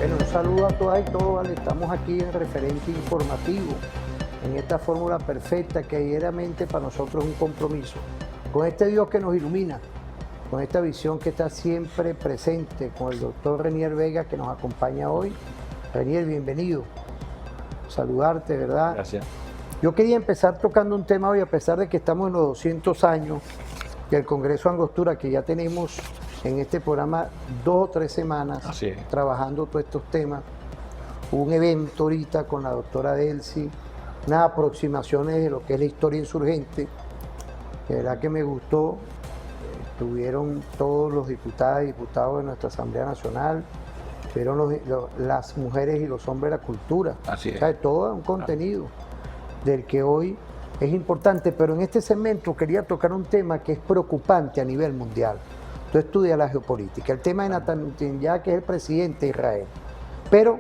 Bueno, un saludo a todas y todos, ¿vale? Estamos aquí en Referente Informativo, en esta fórmula perfecta que diariamente para nosotros es un compromiso, con este Dios que nos ilumina, con esta visión que está siempre presente, con el doctor Renier Vega que nos acompaña hoy. Renier, bienvenido. Saludarte, ¿verdad? Gracias. Yo quería empezar tocando un tema hoy, a pesar de que estamos en los 200 años del Congreso Angostura, que ya tenemos en este programa 2 o 3 semanas trabajando todos estos temas. Hubo un evento ahorita con la doctora Delcy, unas aproximaciones de lo que es la historia insurgente, de verdad que me gustó. Estuvieron todos los diputadas y diputados de nuestra Asamblea Nacional, estuvieron las mujeres y los hombres de la cultura. Así es. O sea, todo un contenido del que hoy es importante, pero en este segmento quería tocar un tema que es preocupante a nivel mundial. Tú estudias la geopolítica, el tema de Netanyahu, que es el presidente de Israel. Pero,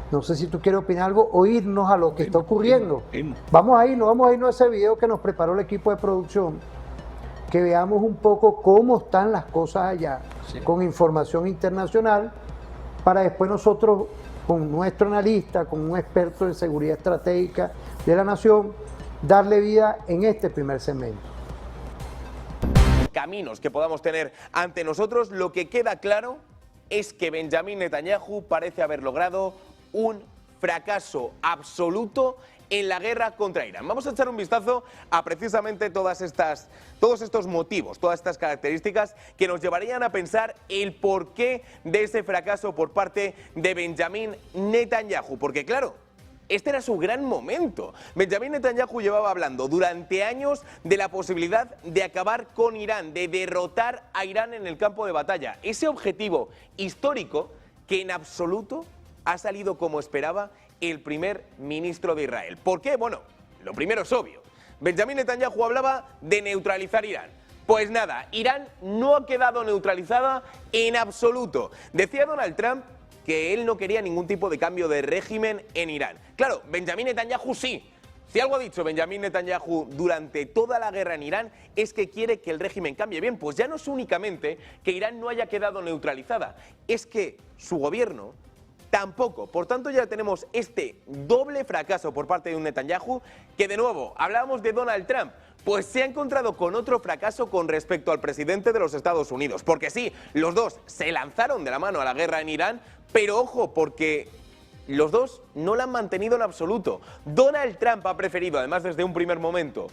no sé si tú quieres opinar algo o irnos a lo que está ocurriendo. Vamos a irnos a ese video que nos preparó el equipo de producción, que veamos un poco cómo están las cosas allá, con información internacional, para después nosotros, con nuestro analista, con un experto en seguridad estratégica de la nación, darle vida en este primer segmento. Caminos que podamos tener ante nosotros, lo que queda claro es que Benjamín Netanyahu parece haber logrado un fracaso absoluto en la guerra contra Irán. Vamos a echar un vistazo a precisamente todos estos motivos, todas estas características que nos llevarían a pensar el porqué de ese fracaso por parte de Benjamín Netanyahu. Porque claro, este era su gran momento. Benjamín Netanyahu llevaba hablando durante años de la posibilidad de acabar con Irán, de derrotar a Irán en el campo de batalla. Ese objetivo histórico que en absoluto ha salido como esperaba el primer ministro de Israel. ¿Por qué? Bueno, lo primero es obvio. Benjamín Netanyahu hablaba de neutralizar Irán. Pues nada, Irán no ha quedado neutralizada en absoluto. Decía Donald Trump que él no quería ningún tipo de cambio de régimen en Irán. Claro, Benjamín Netanyahu sí. Si algo ha dicho Benjamín Netanyahu durante toda la guerra en Irán es que quiere que el régimen cambie. Bien, pues ya no es únicamente que Irán no haya quedado neutralizada, es que su gobierno tampoco. Por tanto, ya tenemos este doble fracaso por parte de un Netanyahu que, de nuevo, hablábamos de Donald Trump, pues se ha encontrado con otro fracaso con respecto al presidente de los Estados Unidos. Porque sí, los dos se lanzaron de la mano a la guerra en Irán, pero ojo, porque los dos no la han mantenido en absoluto. Donald Trump ha preferido, además desde un primer momento,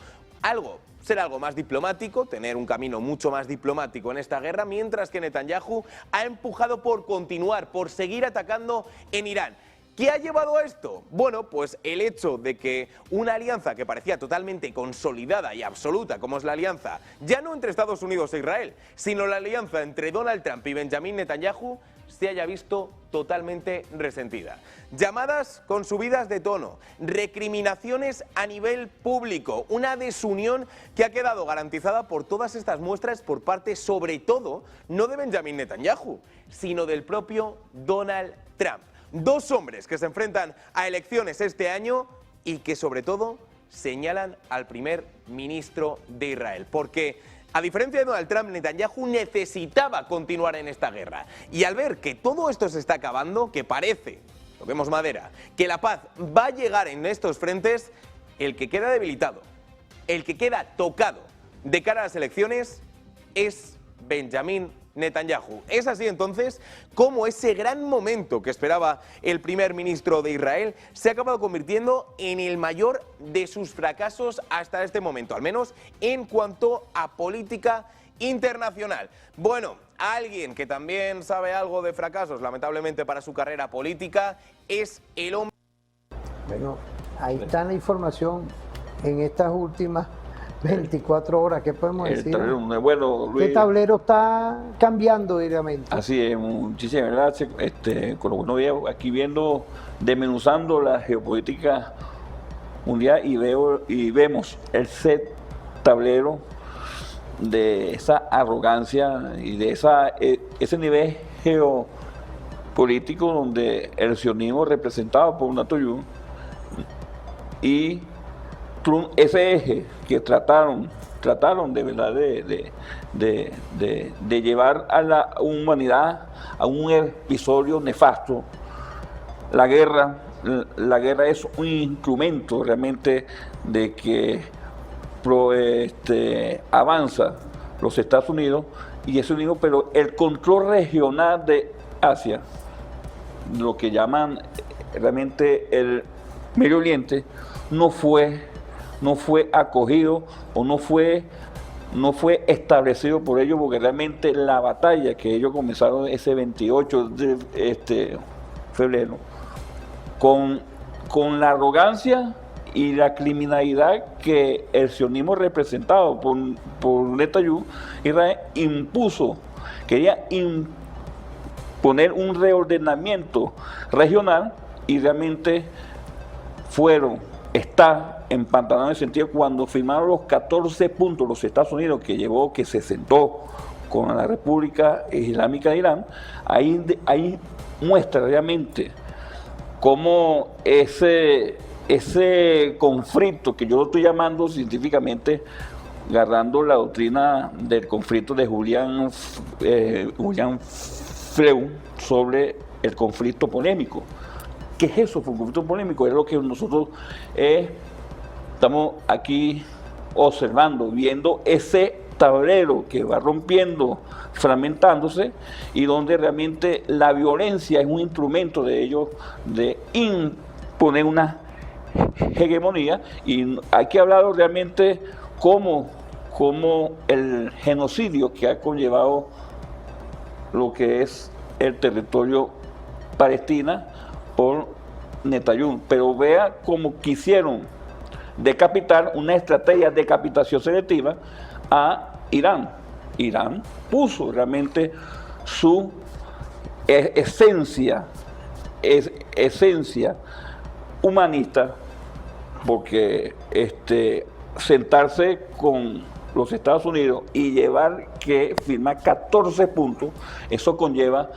ser algo más diplomático, tener un camino mucho más diplomático en esta guerra, mientras que Netanyahu ha empujado por continuar, por seguir atacando en Irán. ¿Qué ha llevado a esto? Bueno, pues el hecho de que una alianza que parecía totalmente consolidada y absoluta, como es la alianza, ya no entre Estados Unidos e Israel, sino la alianza entre Donald Trump y Benjamín Netanyahu, se haya visto totalmente resentida. Llamadas con subidas de tono, recriminaciones a nivel público, una desunión que ha quedado garantizada por todas estas muestras por parte, sobre todo, no de Benjamín Netanyahu, sino del propio Donald Trump. Dos hombres que se enfrentan a elecciones este año y que, sobre todo, señalan al primer ministro de Israel. Porque, a diferencia de Donald Trump, Netanyahu necesitaba continuar en esta guerra. Y al ver que todo esto se está acabando, que parece, toquemos madera, que la paz va a llegar en estos frentes, el que queda debilitado, el que queda tocado de cara a las elecciones es Benjamín Netanyahu. Es así entonces como ese gran momento que esperaba el primer ministro de Israel se ha acabado convirtiendo en el mayor de sus fracasos hasta este momento, al menos en cuanto a política internacional. Bueno, alguien que también sabe algo de fracasos, lamentablemente para su carrera política, es el hombre. Bueno, ahí está la información en estas últimas 24 horas, ¿qué podemos decir? Bueno, Luis, ¿Qué tablero está cambiando diariamente? Así es, muchísimas gracias. Con lo que uno ve aquí viendo, desmenuzando la geopolítica mundial y vemos el set tablero de esa arrogancia y de ese nivel geopolítico donde el sionismo representado por Netanyahu y Trump, ese eje que trataron de verdad de llevar a la humanidad a un episodio nefasto la guerra es un instrumento realmente de que avanza los Estados Unidos y eso digo, pero el control regional de Asia, lo que llaman realmente el Medio Oriente, no fue acogido o no fue establecido por ellos, porque realmente la batalla que ellos comenzaron ese 28 de febrero, con la arrogancia y la criminalidad que el sionismo representado por Netanyahu, Israel quería imponer un reordenamiento regional y realmente está empantanado en el sentido cuando firmaron los 14 puntos los Estados Unidos que se sentó con la República Islámica de Irán, ahí muestra realmente cómo ese conflicto, que yo lo estoy llamando científicamente, agarrando la doctrina del conflicto de Julian Freud sobre el conflicto polémico. ¿Qué es eso? Un conflicto polémico es lo que nosotros estamos aquí observando, viendo ese tablero que va rompiendo, fragmentándose, y donde realmente la violencia es un instrumento de ellos de imponer una hegemonía, y hay que hablar realmente cómo el genocidio que ha conllevado lo que es el territorio Palestina por Netanyahu, pero vea cómo quisieron decapitar, una estrategia de decapitación selectiva a Irán. Irán puso realmente su esencia humanista, porque sentarse con los Estados Unidos y firmar 14 puntos, eso conlleva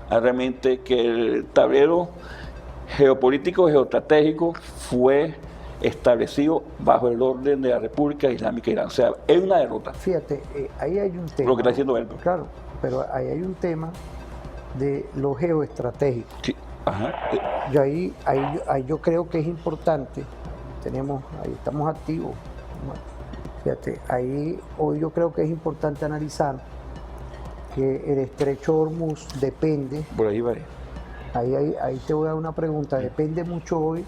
realmente que el tablero geopolítico, geoestratégico fue establecido bajo el orden de la República Islámica de Irán. O sea, es una derrota. Fíjate, ahí hay un tema. Lo que está diciendo él. Claro, pero ahí hay un tema de lo geoestratégico. Sí. Ajá. Yo creo que es importante, ahí estamos activos. Fíjate, hoy yo creo que es importante analizar que el estrecho Hormuz depende. Por ahí va. Ahí te voy a dar una pregunta. Depende mucho hoy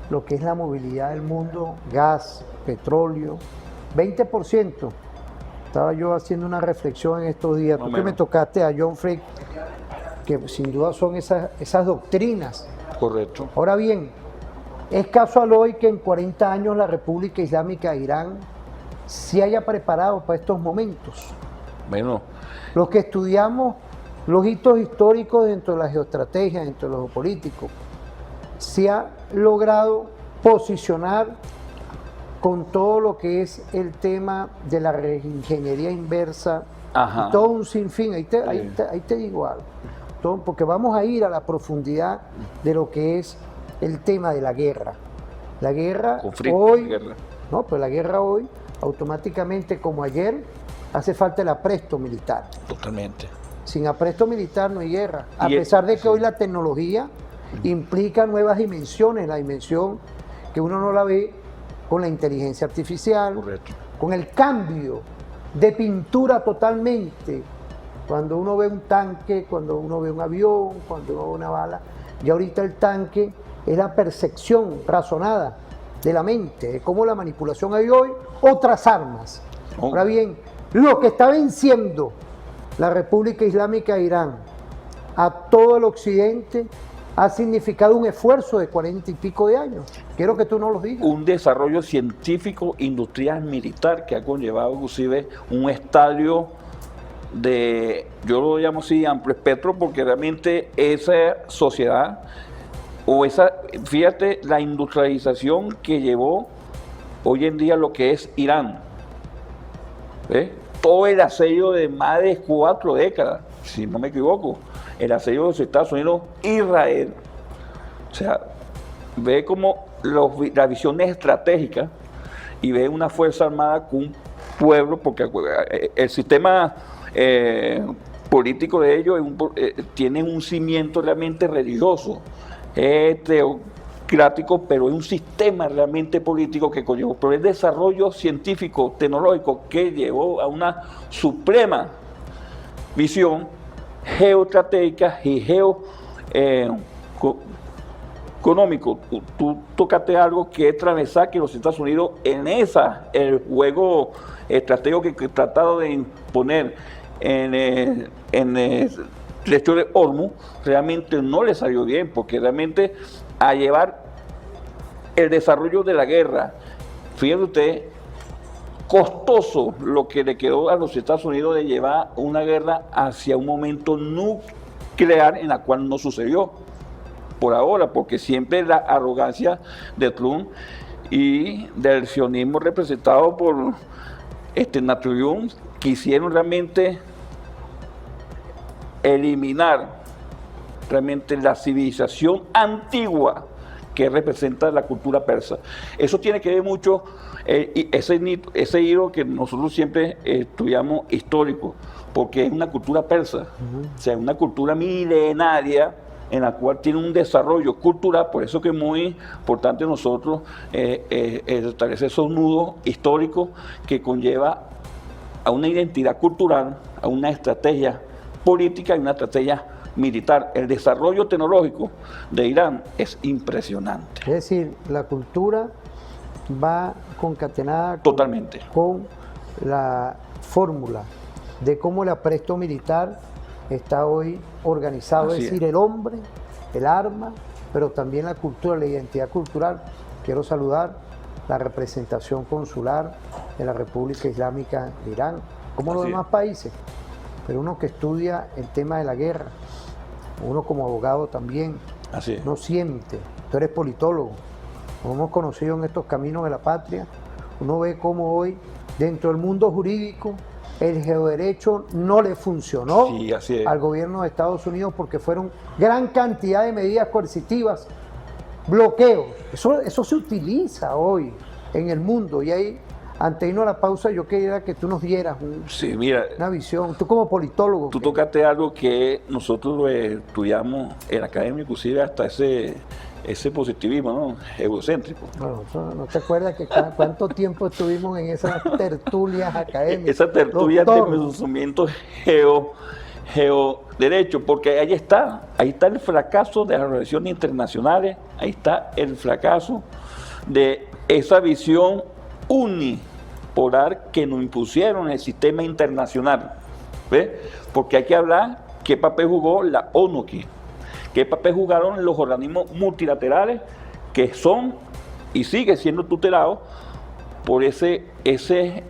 lo que es la movilidad del mundo, gas, petróleo, 20%. Estaba yo haciendo una reflexión en estos días. Tú que me tocaste a John Frick, que sin duda son esas doctrinas. Correcto. Ahora bien, es casual hoy que en 40 años la República Islámica de Irán se haya preparado para estos momentos. Bueno. Los que estudiamos los hitos históricos dentro de la geoestrategia, dentro de lo geopolítico, se ha logrado posicionar con todo lo que es el tema de la reingeniería inversa, y todo un sinfín. Ahí te digo algo, porque vamos a ir a la profundidad de lo que es el tema de la guerra. La guerra hoy, no, pues la guerra hoy, automáticamente como ayer, hace falta el apresto militar. Totalmente. Sin apresto militar no hay guerra, a pesar de que hoy la tecnología implica nuevas dimensiones, la dimensión que uno no la ve con la inteligencia artificial, correcto, con el cambio de pintura totalmente. Cuando uno ve un tanque, cuando uno ve un avión, cuando uno ve una bala, y ahorita el tanque es la percepción razonada de la mente, es como la manipulación hay hoy, otras armas. Ahora bien, lo que está venciendo la República Islámica de Irán a todo el occidente ha significado un esfuerzo de 40 y pico de años. Quiero que tú nos lo digas. Un desarrollo científico, industrial, militar, que ha conllevado inclusive un estadio yo lo llamo así, amplio espectro, porque realmente esa sociedad, fíjate la industrialización que llevó hoy en día lo que es Irán. ¿Ves? Todo el asedio de más de 4 décadas, si no me equivoco, el asedio de los Estados Unidos, Israel. O sea, ve como la visión es estratégica y ve una fuerza armada con un pueblo, porque el sistema político de ellos tiene un cimiento realmente religioso. teocrático, pero es un sistema realmente político que conllevó por el desarrollo científico, tecnológico, que llevó a una suprema visión geoestratégica y económico. Tú tocaste algo que es transversal, que los Estados Unidos en el juego estratégico que tratado de imponer en el estrecho de Hormuz, realmente no le salió bien, porque realmente a llevar el desarrollo de la guerra, fíjense usted, costoso lo que le quedó a los Estados Unidos de llevar una guerra hacia un momento nuclear, en la cual no sucedió por ahora, porque siempre la arrogancia de Trump y del sionismo representado por Napoleón quisieron realmente eliminar realmente la civilización antigua que representa la cultura persa. Eso tiene que ver mucho, ese hilo que nosotros siempre estudiamos histórico, porque es una cultura persa, o sea, una cultura milenaria en la cual tiene un desarrollo cultural. Por eso que es muy importante nosotros establecer esos nudos históricos que conlleva a una identidad cultural, a una estrategia política y una estrategia militar. El desarrollo tecnológico de Irán es impresionante. Es decir, la cultura va concatenada totalmente con la fórmula de cómo el apresto militar está hoy organizado, Así es decir, es. el hombre, el arma, pero también la cultura, la identidad cultural. Quiero saludar la representación consular de la República Islámica de Irán, como los Así demás es. países, pero uno que estudia el tema de la guerra, uno como abogado también, Así es. no siente, tú eres politólogo, como hemos conocido en estos caminos de la patria, uno ve cómo hoy dentro del mundo jurídico el geoderecho no le funcionó Sí, así es. al gobierno de Estados Unidos, porque fueron gran cantidad de medidas coercitivas, bloqueos. Eso se utiliza hoy en el mundo. Y ahí, antes de irnos a la pausa, yo quería que tú nos dieras Sí, mira, una visión, tú como politólogo. tú tocaste algo que nosotros lo estudiamos en la academia, inclusive hasta ese positivismo, ¿no?, egocéntrico. Bueno, ¿no te acuerdas que cuánto tiempo estuvimos en esas tertulias académicas? Esa tertulia de Doctor, conocimiento geoderecho, porque ahí está el fracaso de las relaciones internacionales, ahí está el fracaso de esa visión unipolar que nos impusieron en el sistema internacional, ¿ves? Porque hay que hablar qué papel jugó la ONU aquí, qué papel jugaron los organismos multilaterales que son y siguen siendo tutelados por ese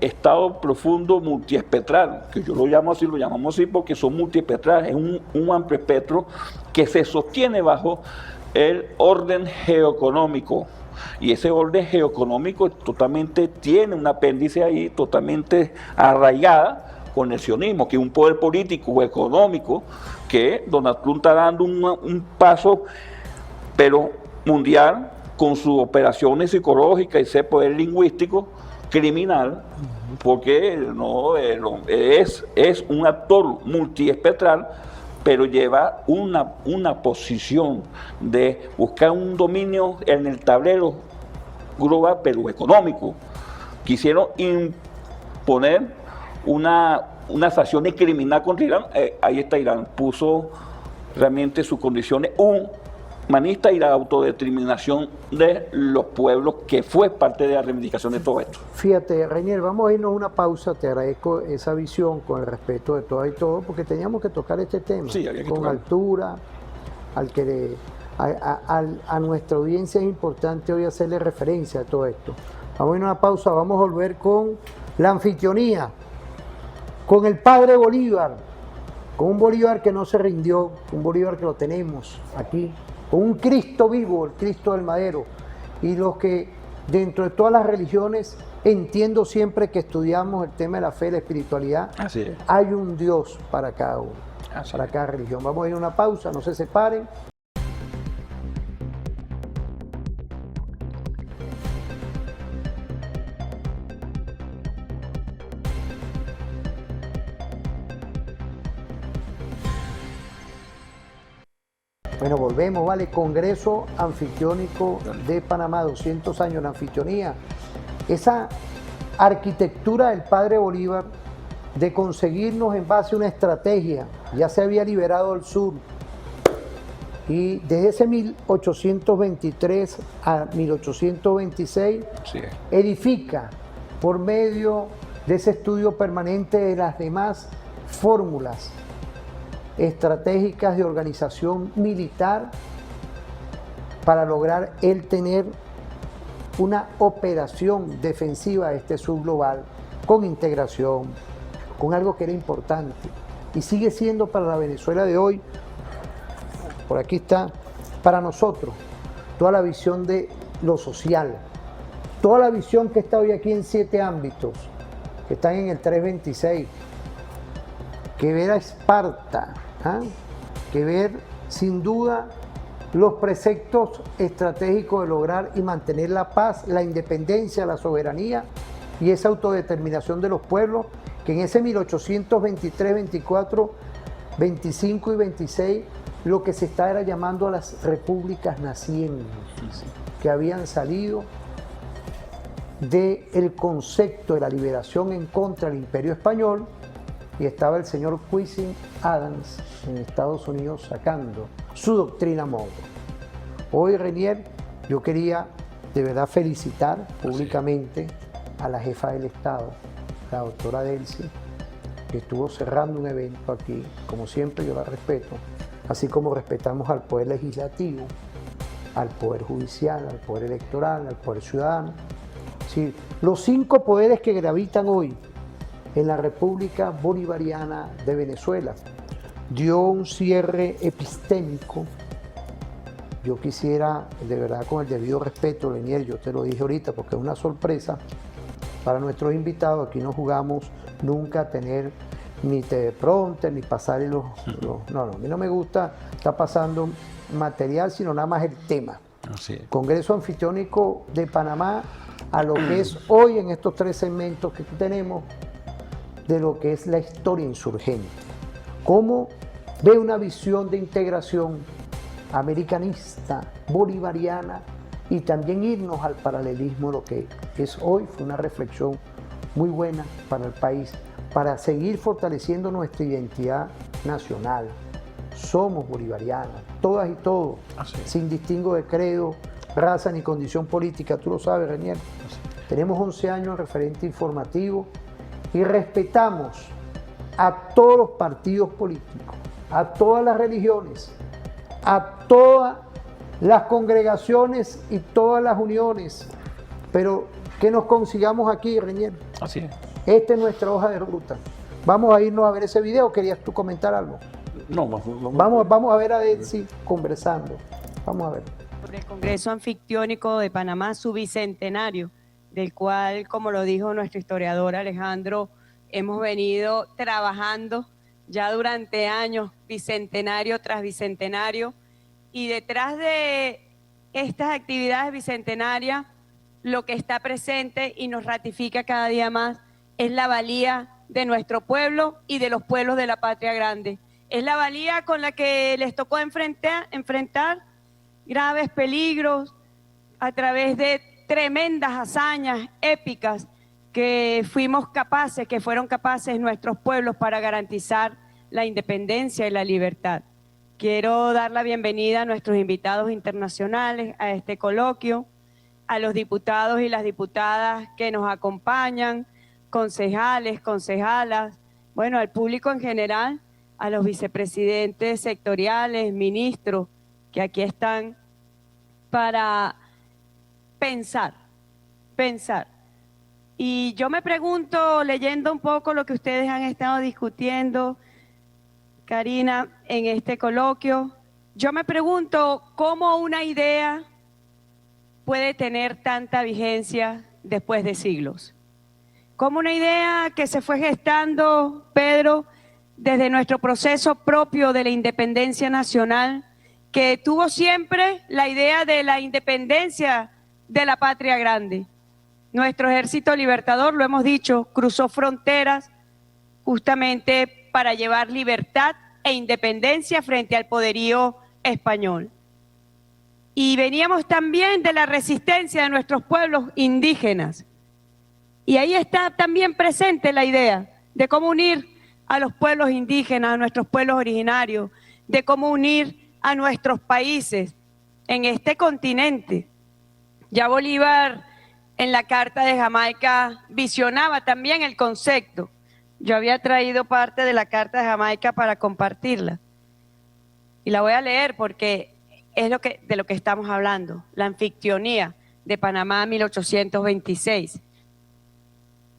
estado profundo multiespectral, que yo lo llamamos así porque son multiespectrales, es un amplio espectro que se sostiene bajo el orden geoeconómico. Y ese orden geoeconómico totalmente tiene un apéndice ahí, totalmente arraigada con el sionismo, que es un poder político o económico que Donald Trump está dando un paso, pero mundial, con sus operaciones psicológicas y ese poder lingüístico criminal, porque no es un actor multiespectral, pero lleva una posición de buscar un dominio en el tablero global, pero económico. Quisieron imponer unas acciones criminales contra Irán. Ahí está Irán, puso realmente sus condiciones humanista y la autodeterminación de los pueblos, que fue parte de la reivindicación de todo esto. fíjate, Reinier, vamos a irnos a una pausa. Te agradezco esa visión con el respeto de todas y todos, porque teníamos que tocar este tema Sí, había que con tocarlo. altura. A nuestra audiencia es importante hoy hacerle referencia a todo esto. Vamos a ir a una pausa, vamos a volver con la anfitrionía, con el padre Bolívar, con un Bolívar que no se rindió, un Bolívar que lo tenemos aquí, con un Cristo vivo, el Cristo del Madero, y los que dentro de todas las religiones, entiendo siempre que estudiamos el tema de la fe y la espiritualidad, Así es. hay un Dios para cada uno, Así para es. cada religión. Vamos a ir a una pausa, no se separen. Bueno, volvemos, ¿vale? Congreso Anfictiónico de Panamá, 200 años de anfictionía. Esa arquitectura del padre Bolívar de conseguirnos en base a una estrategia, ya se había liberado el sur, y desde ese 1823 a 1826 Sí. edifica por medio de ese estudio permanente de las demás fórmulas estratégicas de organización militar para lograr el tener una operación defensiva de este sur global con integración, con algo que era importante y sigue siendo para la Venezuela de hoy. Por aquí está, para nosotros, toda la visión de lo social, toda la visión que está hoy aquí en 7 ámbitos, que están en el 326, que ver a Esparta, que ver sin duda los preceptos estratégicos de lograr y mantener la paz, la independencia, la soberanía y esa autodeterminación de los pueblos, que en ese 1823, 24, 25 y 26 lo que se está era llamando a las repúblicas nacientes, que habían salido del concepto de la liberación en contra del Imperio Español, y estaba el señor Quincy Adams en Estados Unidos sacando su doctrina Monroe. Hoy, Renier, yo quería de verdad felicitar públicamente a la jefa del Estado, la doctora Delcy, que estuvo cerrando un evento aquí. Como siempre, yo la respeto, así como respetamos al Poder Legislativo, al Poder Judicial, al Poder Electoral, al Poder Ciudadano. Es decir, los 5 poderes que gravitan hoy en la República Bolivariana de Venezuela. Dio un cierre epistémico. Yo quisiera, de verdad, con el debido respeto, Lenier, yo te lo dije ahorita porque es una sorpresa para nuestros invitados. Aquí no jugamos nunca a tener ni teleprompter, ni pasar los... No, a mí no me gusta estar pasando material, sino nada más el tema. Así es. Congreso Anfictiónico de Panamá, a lo que es hoy en estos 3 segmentos que tenemos, de lo que es la historia insurgente. Cómo ve una visión de integración americanista, bolivariana, y también irnos al paralelismo de lo que es hoy. Fue una reflexión muy buena para el país, para seguir fortaleciendo nuestra identidad nacional. Somos bolivarianos, todas y todos, sin distingo de credo, raza ni condición política. Tú lo sabes, Renier. Tenemos 11 años en referente informativo y respetamos a todos los partidos políticos, a todas las religiones, a todas las congregaciones y todas las uniones, pero que nos consigamos aquí, Renier. Así es. Esta es nuestra hoja de ruta. Vamos a irnos a ver ese video. ¿Querías tú comentar algo? No, Vamos a ver a Delcy conversando. Vamos a ver. Sobre el Congreso Anfictiónico de Panamá, su bicentenario, del cual, como lo dijo nuestro historiador Alejandro, hemos venido trabajando ya durante años, bicentenario tras bicentenario, y detrás de estas actividades bicentenarias, lo que está presente y nos ratifica cada día más es la valía de nuestro pueblo y de los pueblos de la patria grande. Es la valía con la que les tocó enfrentar graves peligros a través de tremendas hazañas épicas que fueron capaces nuestros pueblos para garantizar la independencia y la libertad. Quiero dar la bienvenida a nuestros invitados internacionales a este coloquio, a los diputados y las diputadas que nos acompañan, concejales, concejalas, bueno, al público en general, a los vicepresidentes sectoriales, ministros, que aquí están para pensar. Y yo me pregunto, leyendo un poco lo que ustedes han estado discutiendo, Karina, en este coloquio, yo me pregunto cómo una idea puede tener tanta vigencia después de siglos. Como una idea que se fue gestando, Pedro, desde nuestro proceso propio de la independencia nacional, que tuvo siempre la idea de la independencia de la patria grande. Nuestro ejército libertador, lo hemos dicho, cruzó fronteras justamente para llevar libertad e independencia frente al poderío español. Y veníamos también de la resistencia de nuestros pueblos indígenas. Y ahí está también presente la idea de cómo unir a los pueblos indígenas, a nuestros pueblos originarios, de cómo unir a nuestros países en este continente. Ya Bolívar en la Carta de Jamaica visionaba también el concepto. Yo había traído parte de la Carta de Jamaica para compartirla. Y la voy a leer porque es de lo que estamos hablando, la anfictionía de Panamá 1826.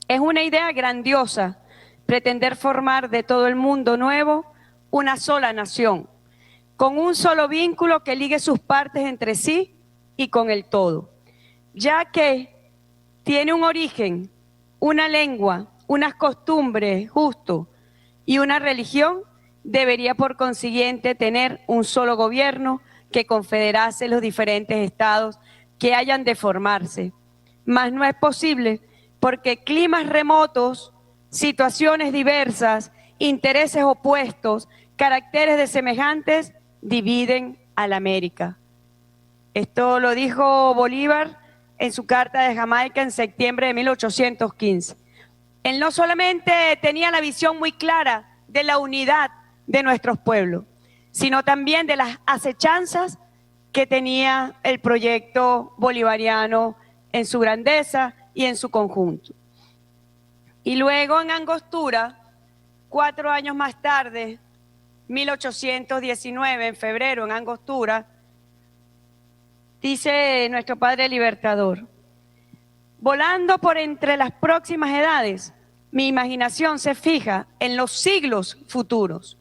Es una idea grandiosa pretender formar de todo el mundo nuevo una sola nación, con un solo vínculo que ligue sus partes entre sí y con el todo, ya que tiene un origen, una lengua, unas costumbres justo y una religión, debería por consiguiente tener un solo gobierno que confederase los diferentes estados que hayan de formarse. Mas no es posible porque climas remotos, situaciones diversas, intereses opuestos, caracteres desemejantes dividen a la América. Esto lo dijo Bolívar en su Carta de Jamaica en septiembre de 1815. Él no solamente tenía la visión muy clara de la unidad de nuestros pueblos, sino también de las acechanzas que tenía el proyecto bolivariano en su grandeza y en su conjunto. Y luego en Angostura, 4 años más tarde, 1819, en febrero, en Angostura, dice nuestro Padre Libertador: volando por entre las próximas edades, mi imaginación se fija en los siglos futuros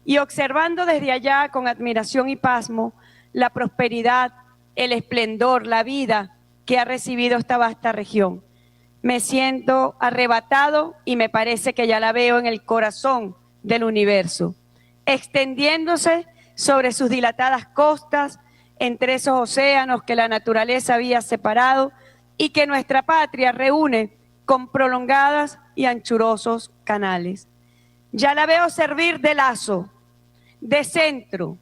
y observando desde allá con admiración y pasmo la prosperidad, el esplendor, la vida que ha recibido esta vasta región. Me siento arrebatado y me parece que ya la veo en el corazón del universo, extendiéndose sobre sus dilatadas costas, entre esos océanos que la naturaleza había separado y que nuestra patria reúne con prolongadas y anchurosos canales. Ya la veo servir de lazo, de centro,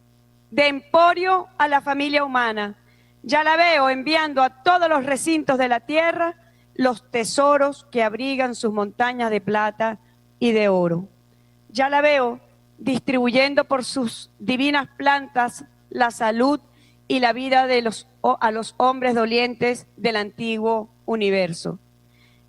de emporio a la familia humana. Ya la veo enviando a todos los recintos de la tierra los tesoros que abrigan sus montañas de plata y de oro. Ya la veo distribuyendo por sus divinas plantas la salud y la vida a los hombres dolientes del antiguo universo.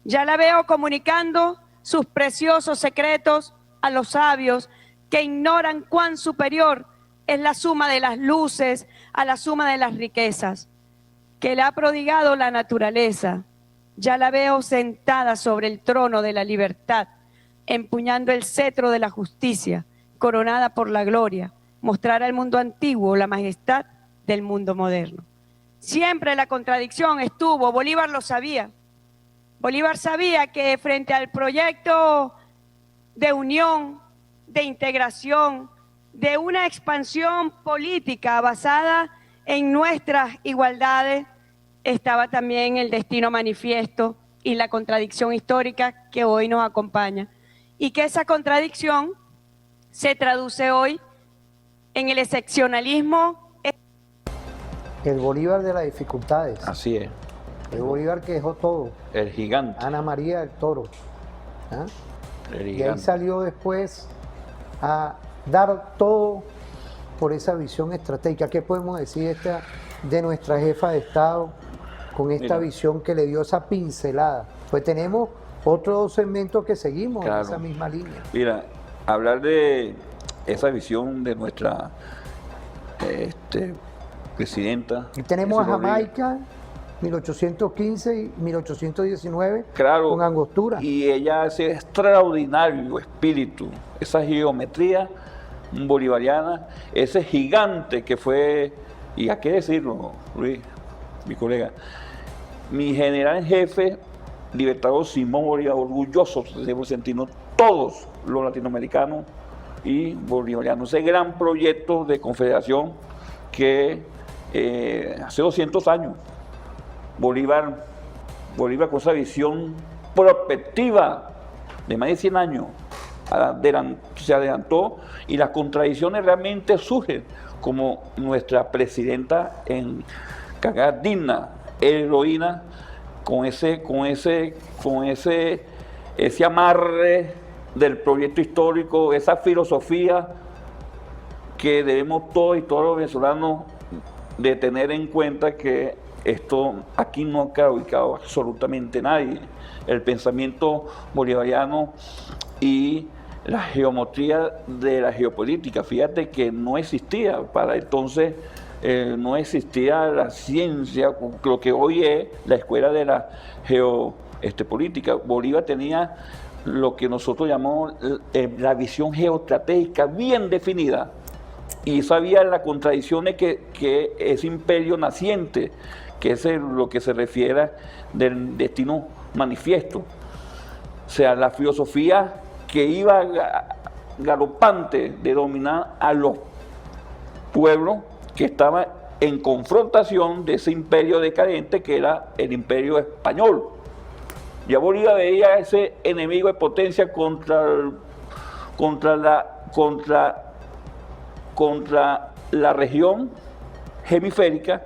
Ya la veo comunicando sus preciosos secretos a los sabios que ignoran cuán superior es la suma de las luces a la suma de las riquezas que le ha prodigado la naturaleza. Ya la veo sentada sobre el trono de la libertad, empuñando el cetro de la justicia, coronada por la gloria, mostrar al mundo antiguo la majestad del mundo moderno. Siempre la contradicción estuvo, Bolívar lo sabía. Bolívar sabía que frente al proyecto de unión, de integración, de una expansión política basada en nuestras igualdades, estaba también el destino manifiesto y la contradicción histórica que hoy nos acompaña. Y que esa contradicción se traduce hoy en el excepcionalismo. El Bolívar de las dificultades. Así es. El Bolívar que dejó todo. El gigante. Ana María del Toro. ¿Ah? El Y ahí gigante. salió después a dar todo por esa visión estratégica. ¿Qué podemos decir de nuestra jefa de Estado con esta Mira, visión que le dio esa pincelada? Pues tenemos otros 2 segmentos que seguimos en esa misma línea. Mira, hablar de esa visión de nuestra presidenta. Y tenemos a Ceci Rodríguez. Jamaica, 1815 y 1819, Claro, con Angostura. y ella ese extraordinario espíritu, esa geometría bolivariana, ese gigante que fue, y hay que decirlo, Luis, mi colega, mi general en jefe, Libertador Simón Bolívar, orgullosos debemos sentirnos todos los latinoamericanos y bolivarianos, ese gran proyecto de confederación que hace 200 años Bolívar con esa visión prospectiva de más de 100 años se adelantó, y las contradicciones realmente surgen como nuestra presidenta en Cagá digna, heroína, con ese amarre del proyecto histórico, esa filosofía que debemos todos y todos los venezolanos de tener en cuenta que esto aquí no ha quedado ubicado absolutamente nadie. El pensamiento bolivariano y la geometría de la geopolítica. Fíjate que no existía para entonces, no existía la ciencia, lo que hoy es la escuela de la geopolítica. Bolívar tenía lo que nosotros llamamos la visión geoestratégica bien definida y sabía las contradicciones que ese imperio naciente, que es lo que se refiere del destino manifiesto. O sea, la filosofía que iba galopante de dominar a los pueblos que estaban en confrontación de ese imperio decadente que era el imperio español. Ya Bolívar veía ese enemigo de potencia contra la región hemisférica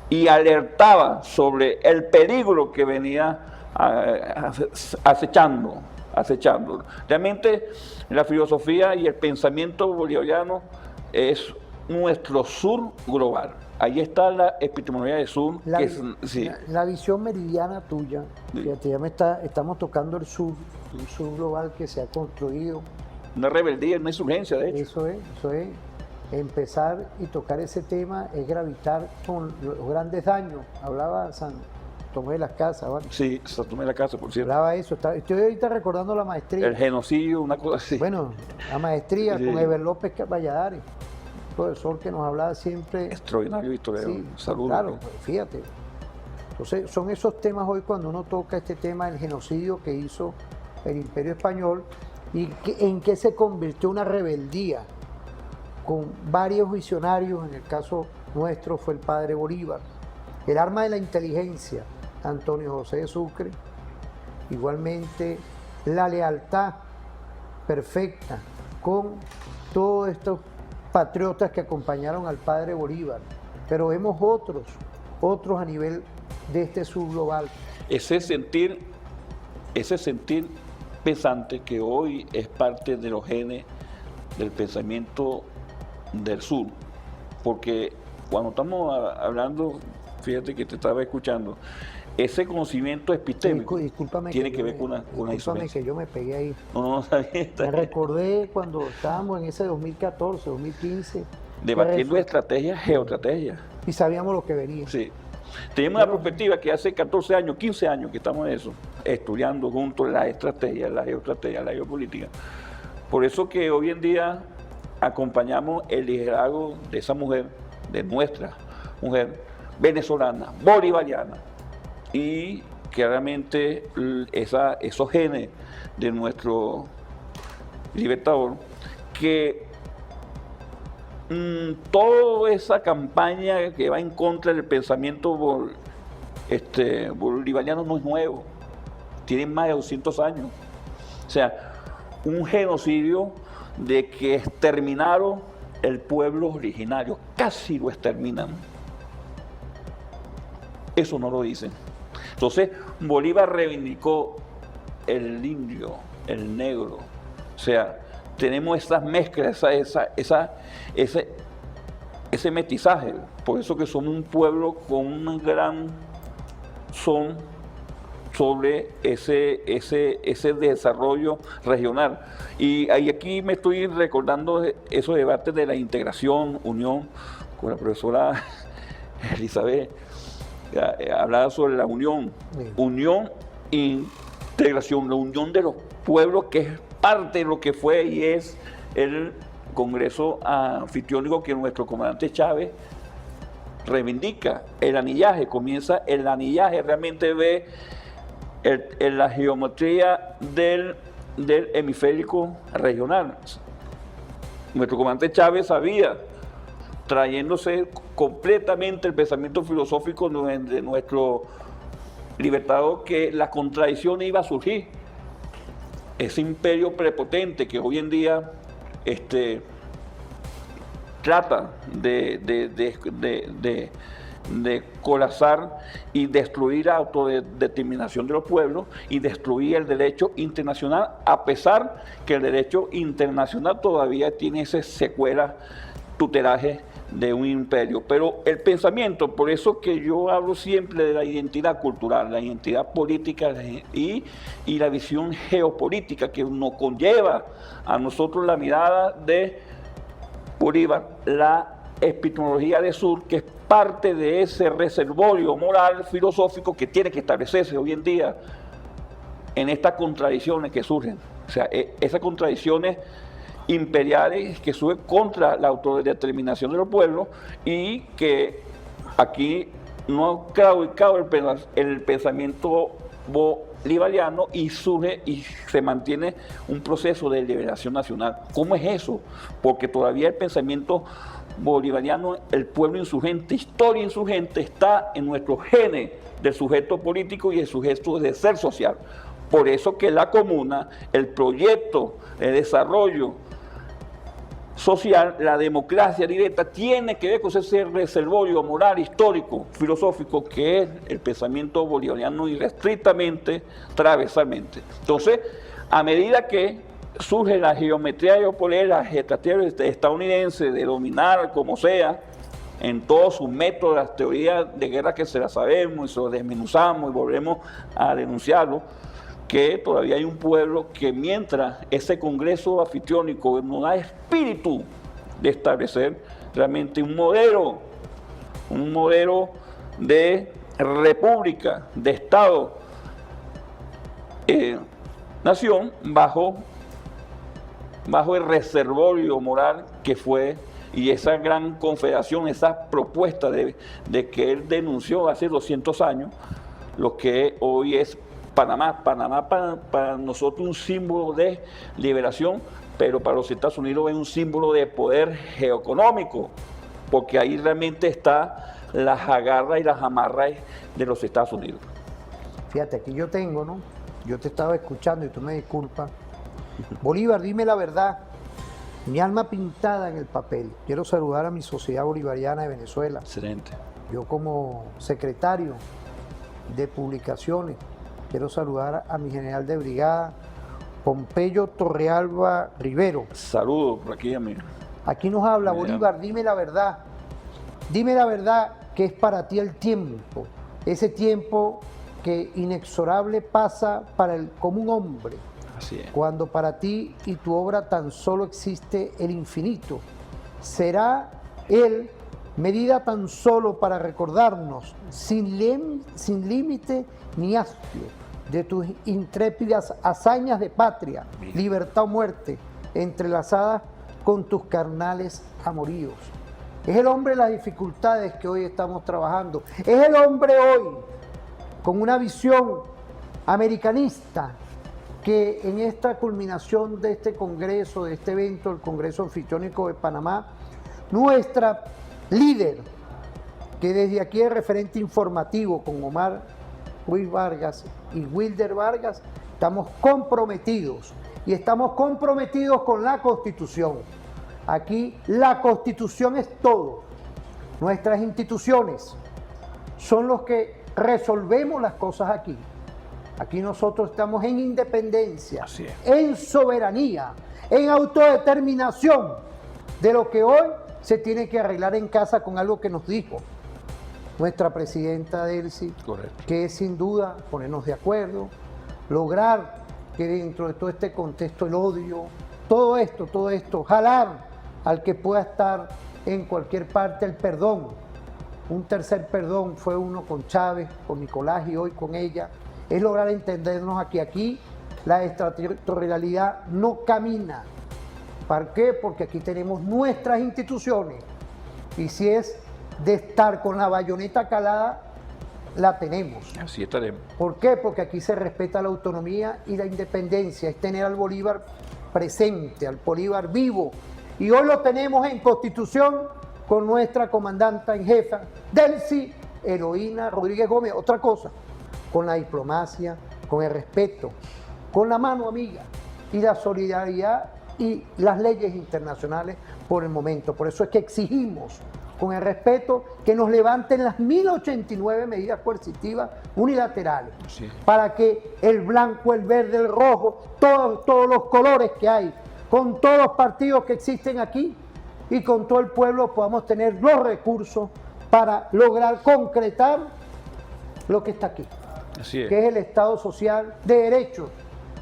y alertaba sobre el peligro que venía acechando. Realmente la filosofía y el pensamiento bolivariano es nuestro sur global. Ahí está la epistemología del sur. La visión meridiana tuya, fíjate, estamos tocando el sur global que se ha construido. Una rebeldía, una insurgencia, de hecho. Eso es. Empezar y tocar ese tema es gravitar con los grandes daños. Hablaba San Tomé de las Casas, ¿vale? Sí, San Tomé de las Casas, por cierto. Hablaba eso. Estoy ahorita recordando la maestría. El genocidio, una cosa así. Bueno, la maestría Sí. con Eber López Valladares, profesor que nos hablaba siempre. Extraordinario historiador. Sí, Saludos. claro, pues, fíjate. Entonces, son esos temas hoy cuando uno toca este tema del genocidio que hizo el Imperio Español y en qué se convirtió una rebeldía con varios visionarios. En el caso nuestro fue el padre Bolívar, el arma de la inteligencia, Antonio José de Sucre, igualmente la lealtad perfecta con todos estos patriotas que acompañaron al padre Bolívar, pero vemos otros a nivel de este sur global. Ese sentir pensante que hoy es parte de los genes del pensamiento del sur, porque cuando estamos hablando, fíjate que te estaba escuchando, ese conocimiento epistémico tiene que ver con una Discúlpame insurgencia. que yo me pegué ahí. No, está bien. Me recordé cuando estábamos en ese 2014, 2015. Debatiendo estrategia, geoestrategia. Y sabíamos lo que venía. Sí. Tenemos una perspectiva que hace 14 años, 15 años que estamos en eso, estudiando juntos la estrategia, la geoestrategia, la geopolítica. Por eso que hoy en día acompañamos el liderazgo de esa mujer, de nuestra mujer venezolana, bolivariana, y que realmente esos genes de nuestro libertador, que toda esa campaña que va en contra del pensamiento bolivariano no es nuevo, tiene más de 200 años. O sea, un genocidio de que exterminaron el pueblo originario, casi lo exterminan. Eso no lo dicen. Entonces, Bolívar reivindicó el indio, el negro. O sea, tenemos esas mezclas, ese mestizaje. Por eso que somos un pueblo con un gran son sobre ese desarrollo regional. Y aquí me estoy recordando esos debates de la integración, unión, con la profesora Elizabeth, hablaba sobre la unión, unión e integración, la unión de los pueblos, que es parte de lo que fue y es el Congreso Anfitriónico que nuestro comandante Chávez reivindica. El anillaje, comienza el anillaje, realmente ve en la geometría del hemisférico regional. Nuestro comandante Chávez sabía, trayéndose completamente el pensamiento filosófico de nuestro libertador, que la contradicción iba a surgir. Ese imperio prepotente que hoy en día trata de colapsar y destruir la autodeterminación de los pueblos y destruir el derecho internacional, a pesar que el derecho internacional todavía tiene ese secuela, tutelaje de un imperio. Pero el pensamiento, por eso que yo hablo siempre de la identidad cultural, la identidad política y la visión geopolítica que nos conlleva a nosotros la mirada de Bolívar, la epistemología del sur, que es parte de ese reservorio moral, filosófico que tiene que establecerse hoy en día en estas contradicciones que surgen. O sea, esas contradicciones imperiales que surgen contra la autodeterminación de los pueblos y que aquí no ha claudicado el pensamiento bolivariano y surge y se mantiene un proceso de liberación nacional. ¿Cómo es eso? Porque todavía el pensamiento bolivariano, el pueblo insurgente, historia insurgente, está en nuestros genes del sujeto político y el sujeto de ser social. Por eso que la comuna, el proyecto de desarrollo social, la democracia directa, tiene que ver con ese reservorio moral, histórico, filosófico, que es el pensamiento bolivariano irrestrictamente, transversalmente. Entonces, a medida que surge la geometría geopolítica, la estrategia estadounidense de dominar como sea, en todos sus métodos, las teorías de guerra que se las sabemos y se las desmenuzamos y volvemos a denunciarlo, que todavía hay un pueblo que mientras ese congreso anfitriónico nos da espíritu de establecer realmente un modelo de república, de Estado, nación, bajo el reservorio moral que fue, y esa gran confederación, esa propuesta de que él denunció hace 200 años, lo que hoy es Panamá. Panamá para nosotros un símbolo de liberación, pero para los Estados Unidos es un símbolo de poder geoeconómico, porque ahí realmente está las agarras y las amarras de los Estados Unidos. Fíjate, aquí yo tengo, ¿no? Yo te estaba escuchando y tú me disculpas. Bolívar, dime la verdad. Mi alma pintada en el papel. Quiero saludar a mi Sociedad Bolivariana de Venezuela. Excelente. Yo como secretario de publicaciones, quiero saludar a mi general de brigada, Pompeyo Torrealba Rivero. Saludos por aquí, amigo. Aquí nos habla Bolívar, dime la verdad. Dime la verdad que es para ti el tiempo. Ese tiempo que inexorable pasa para el común hombre. Así es. Cuando para ti y tu obra tan solo existe el infinito. Será él medida tan solo para recordarnos, sin límite ni hastio, de tus intrépidas hazañas de patria, libertad o muerte, entrelazadas con tus carnales amoríos. Es el hombre las dificultades que hoy estamos trabajando. Es el hombre hoy con una visión americanista que en esta culminación de este congreso, de este evento, el Congreso Anfitriónico de Panamá, nuestra líder, que desde aquí es referente informativo con Omar Ruiz Vargas y Wilder Vargas, estamos comprometidos y estamos comprometidos con la Constitución. Aquí la Constitución es todo. Nuestras instituciones son los que resolvemos las cosas aquí. Aquí nosotros estamos en independencia, en soberanía, en autodeterminación de lo que hoy se tiene que arreglar en casa con algo que nos dijo nuestra presidenta Delcy, que es sin duda ponernos de acuerdo, lograr que dentro de todo este contexto el odio, todo esto, jalar al que pueda estar en cualquier parte el perdón. Un tercer perdón fue uno con Chávez, con Nicolás y hoy con ella. Es lograr entendernos aquí la extraterritorialidad no camina. ¿Por qué? Porque aquí tenemos nuestras instituciones y si es de estar con la bayoneta calada, la tenemos. Así estaremos. ¿Por qué? Porque aquí se respeta la autonomía y la independencia, es tener al Bolívar presente, al Bolívar vivo. Y hoy lo tenemos en Constitución con nuestra comandante en jefa, Delcy Eloína Rodríguez Gómez. Otra cosa, con la diplomacia, con el respeto, con la mano amiga y la solidaridad y las leyes internacionales por el momento. Por eso es que exigimos, con el respeto, que nos levanten las 1089 medidas coercitivas unilaterales, Sí. para que el blanco, el verde, el rojo, todos los colores que hay, con todos los partidos que existen aquí y con todo el pueblo podamos tener los recursos para lograr concretar lo que está aquí, Así es. que es el Estado social de derechos,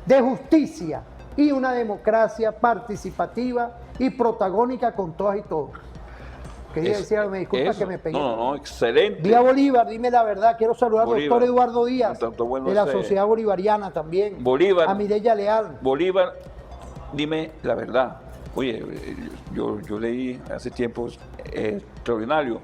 de justicia y una democracia participativa y protagónica con todas y todos. Quería decir algo, me disculpa Eso. que me pegué. No, excelente. Día Bolívar, dime la verdad, quiero saludar al Bolívar. doctor Eduardo Díaz, Tanto bueno de la ese- Sociedad Bolivariana también, Bolívar. a Mireya Leal. Bolívar, dime la verdad. Oye, yo leí hace tiempo extraordinario.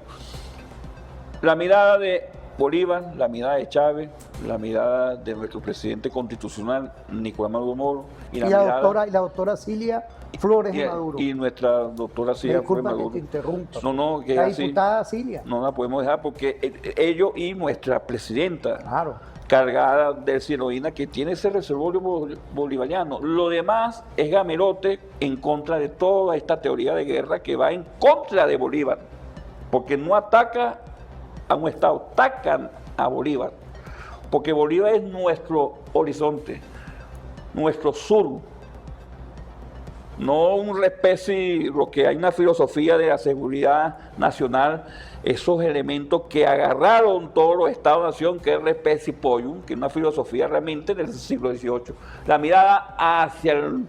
La mirada de Bolívar, la mirada de Chávez, la mirada de nuestro presidente constitucional, Nicolás Maduro Moro, y la mirada... Y la doctora Cilia Flores y, de Maduro. y nuestra doctora Cilia Flores Disculpa que Maduro. te interrumpa. No, que es La así. diputada Cilia. No la podemos dejar porque ellos y nuestra presidenta, Claro. cargada de heroína, que tiene ese reservorio bolivariano. Lo demás es gamelote en contra de toda esta teoría de guerra que va en contra de Bolívar, porque no ataca a un Estado, atacan a Bolívar, porque Bolívar es nuestro horizonte, nuestro sur. No un especie, lo que hay una filosofía de la seguridad nacional, esos elementos que agarraron todos los estados-nación, que es el especie pollum, que es una filosofía realmente del siglo XVIII. La mirada hacia el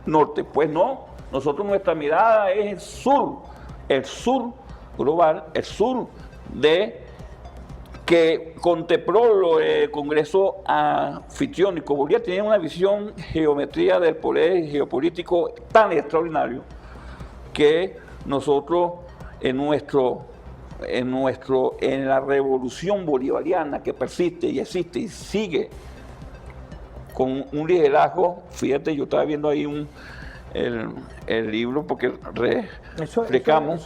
norte, pues no, nosotros nuestra mirada es el sur global, el sur de que contempló el Congreso anfitriónico. Bolivia tiene una visión geometría del poder geopolítico tan extraordinario que nosotros en la revolución bolivariana que persiste y existe y sigue con un liderazgo, fíjate, yo estaba viendo ahí el libro porque refrescamos.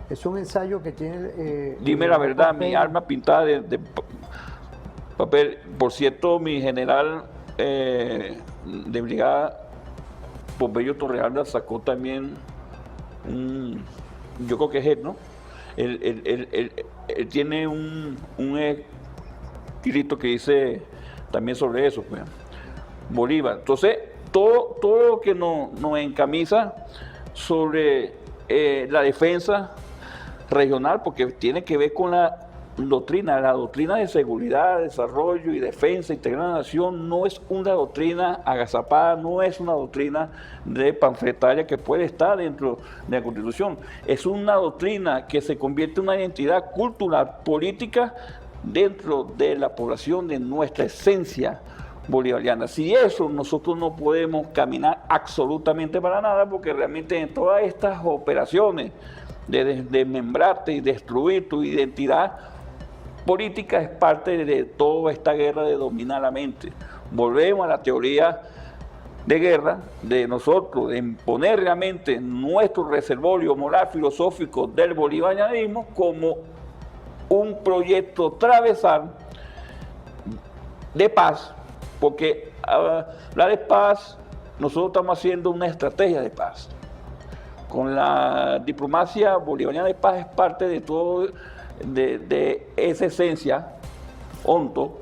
Es un ensayo que tiene... Dime la verdad, mi alma pintada de papel. Por cierto, mi general de brigada, Pompeyo Torrealda, sacó también yo creo que es él, ¿no? Él tiene un escrito que dice también sobre eso, pues. Bolívar. Entonces, todo lo que nos encamisa sobre la defensa regional, porque tiene que ver con la doctrina de seguridad, desarrollo y defensa integral de la nación. No es una doctrina agazapada, no es una doctrina de panfletaria que puede estar dentro de la Constitución. Es una doctrina que se convierte en una identidad cultural, política, dentro de la población, de nuestra esencia bolivariana. Si eso, nosotros no podemos caminar absolutamente para nada, porque realmente en todas estas operaciones de desmembrarte y destruir tu identidad política es parte de toda esta guerra de dominar la mente. Volvemos a la teoría de guerra de nosotros, de imponer realmente nuestro reservorio moral filosófico del bolivarianismo como un proyecto transversal de paz, porque hablar de paz, nosotros estamos haciendo una estrategia de paz. Con la diplomacia bolivariana de paz es parte de todo, de esa esencia onto,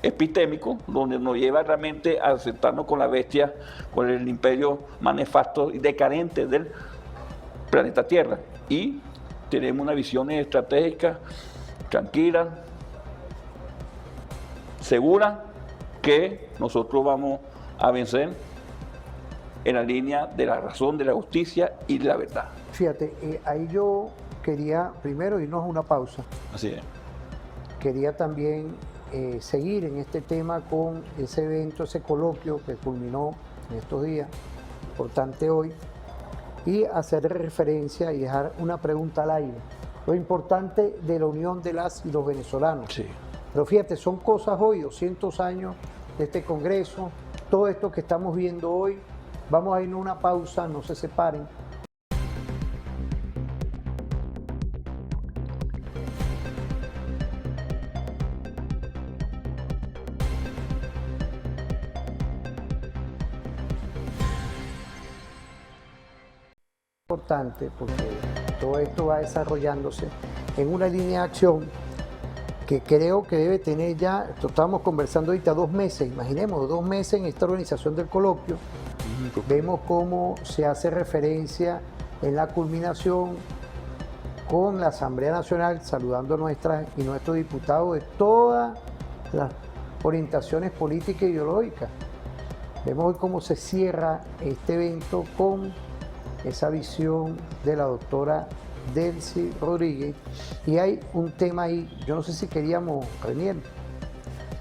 epistémico, donde nos lleva realmente a aceptarnos con la bestia, con el imperio manefasto y decadente del planeta Tierra. Y tenemos una visión estratégica, tranquila, segura, que nosotros vamos a vencer en la línea de la razón, de la justicia y de la verdad. Fíjate, ahí yo quería primero irnos a una pausa. Así es. Quería también seguir en este tema con ese evento, ese coloquio que culminó en estos días, importante hoy, y hacer referencia y dejar una pregunta al aire. Lo importante de la unión de las y los venezolanos. Sí. Pero fíjate, son cosas hoy, 200 años de este Congreso, todo esto que estamos viendo hoy. Vamos a ir a una pausa, no se separen. importante porque todo esto va desarrollándose en una línea de acción que creo que debe tener ya, esto estábamos conversando ahorita, 2 meses, imaginemos, 2 meses en esta organización del coloquio. Vemos cómo se hace referencia en la culminación con la Asamblea Nacional, saludando a nuestras y nuestros diputados de todas las orientaciones políticas e ideológicas. Vemos hoy cómo se cierra este evento con esa visión de la doctora Delcy Rodríguez. Y hay un tema ahí, yo no sé si queríamos, Renier,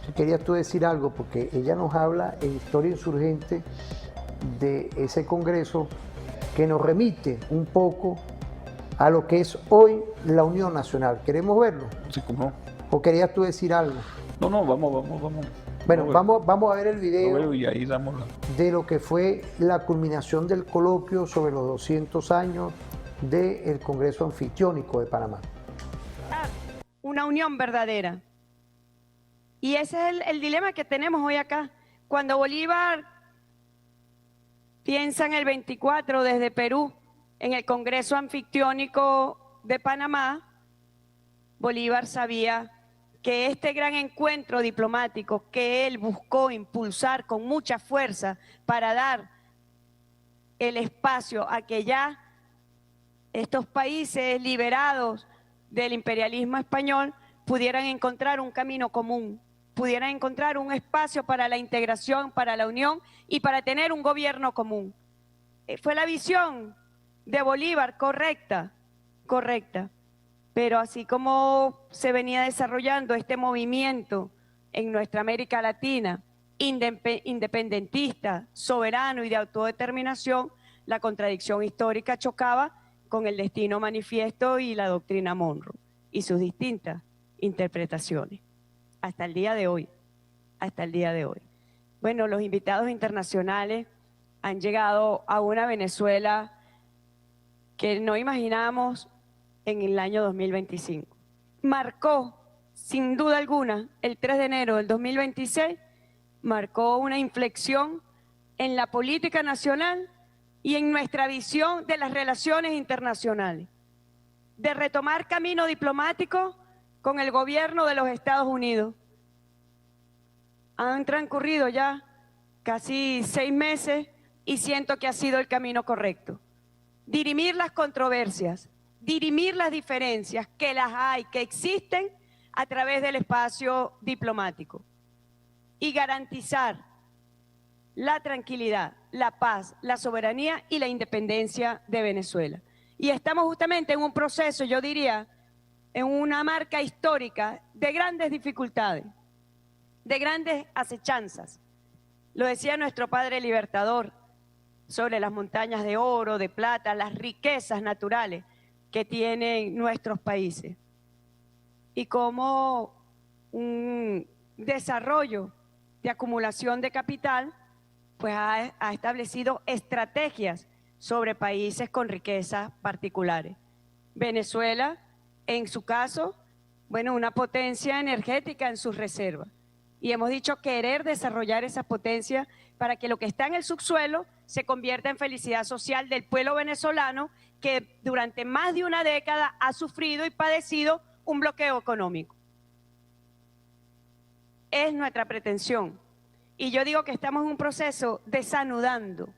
si querías tú decir algo, porque ella nos habla en Historia Insurgente de ese congreso que nos remite un poco a lo que es hoy la Unión Nacional. ¿Queremos verlo? Sí, ¿cómo no? ¿O querías tú decir algo? No, vamos. Bueno, vamos a ver el video Y ahí damos de lo que fue la culminación del coloquio sobre los 200 años del Congreso Anfictiónico de Panamá. Una unión verdadera. Y ese es el dilema que tenemos hoy acá. Cuando Bolívar piensa en el 24 desde Perú, en el Congreso Anfictiónico de Panamá, Bolívar sabía que este gran encuentro diplomático que él buscó impulsar con mucha fuerza para dar el espacio a que ya estos países liberados del imperialismo español pudieran encontrar un camino común, pudieran encontrar un espacio para la integración, para la unión y para tener un gobierno común. Fue la visión de Bolívar correcta. Pero así como se venía desarrollando este movimiento en nuestra América Latina, independentista, soberano y de autodeterminación, la contradicción histórica chocaba con el destino manifiesto y la doctrina Monroe y sus distintas interpretaciones. Hasta el día de hoy. Bueno, los invitados internacionales han llegado a una Venezuela que no imaginábamos en el año 2025. Marcó, sin duda alguna, el 3 de enero del 2026, marcó una inflexión en la política nacional y en nuestra visión de las relaciones internacionales, de retomar camino diplomático con el gobierno de los Estados Unidos. Han transcurrido ya casi 6 meses y siento que ha sido el camino correcto. Dirimir las controversias, dirimir las diferencias, que las hay, que existen a través del espacio diplomático y garantizar la tranquilidad, la paz, la soberanía y la independencia de Venezuela. Y estamos justamente en un proceso, yo diría, en una marca histórica de grandes dificultades, de grandes acechanzas. Lo decía nuestro padre libertador sobre las montañas de oro, de plata, las riquezas naturales que tienen nuestros países y cómo un desarrollo de acumulación de capital pues ha establecido estrategias sobre países con riquezas particulares. Venezuela, en su caso, bueno, una potencia energética en sus reservas. Y hemos dicho querer desarrollar esa potencia para que lo que está en el subsuelo se convierta en felicidad social del pueblo venezolano que durante más de una década ha sufrido y padecido un bloqueo económico. Es nuestra pretensión. Y yo digo que estamos en un proceso desanudando,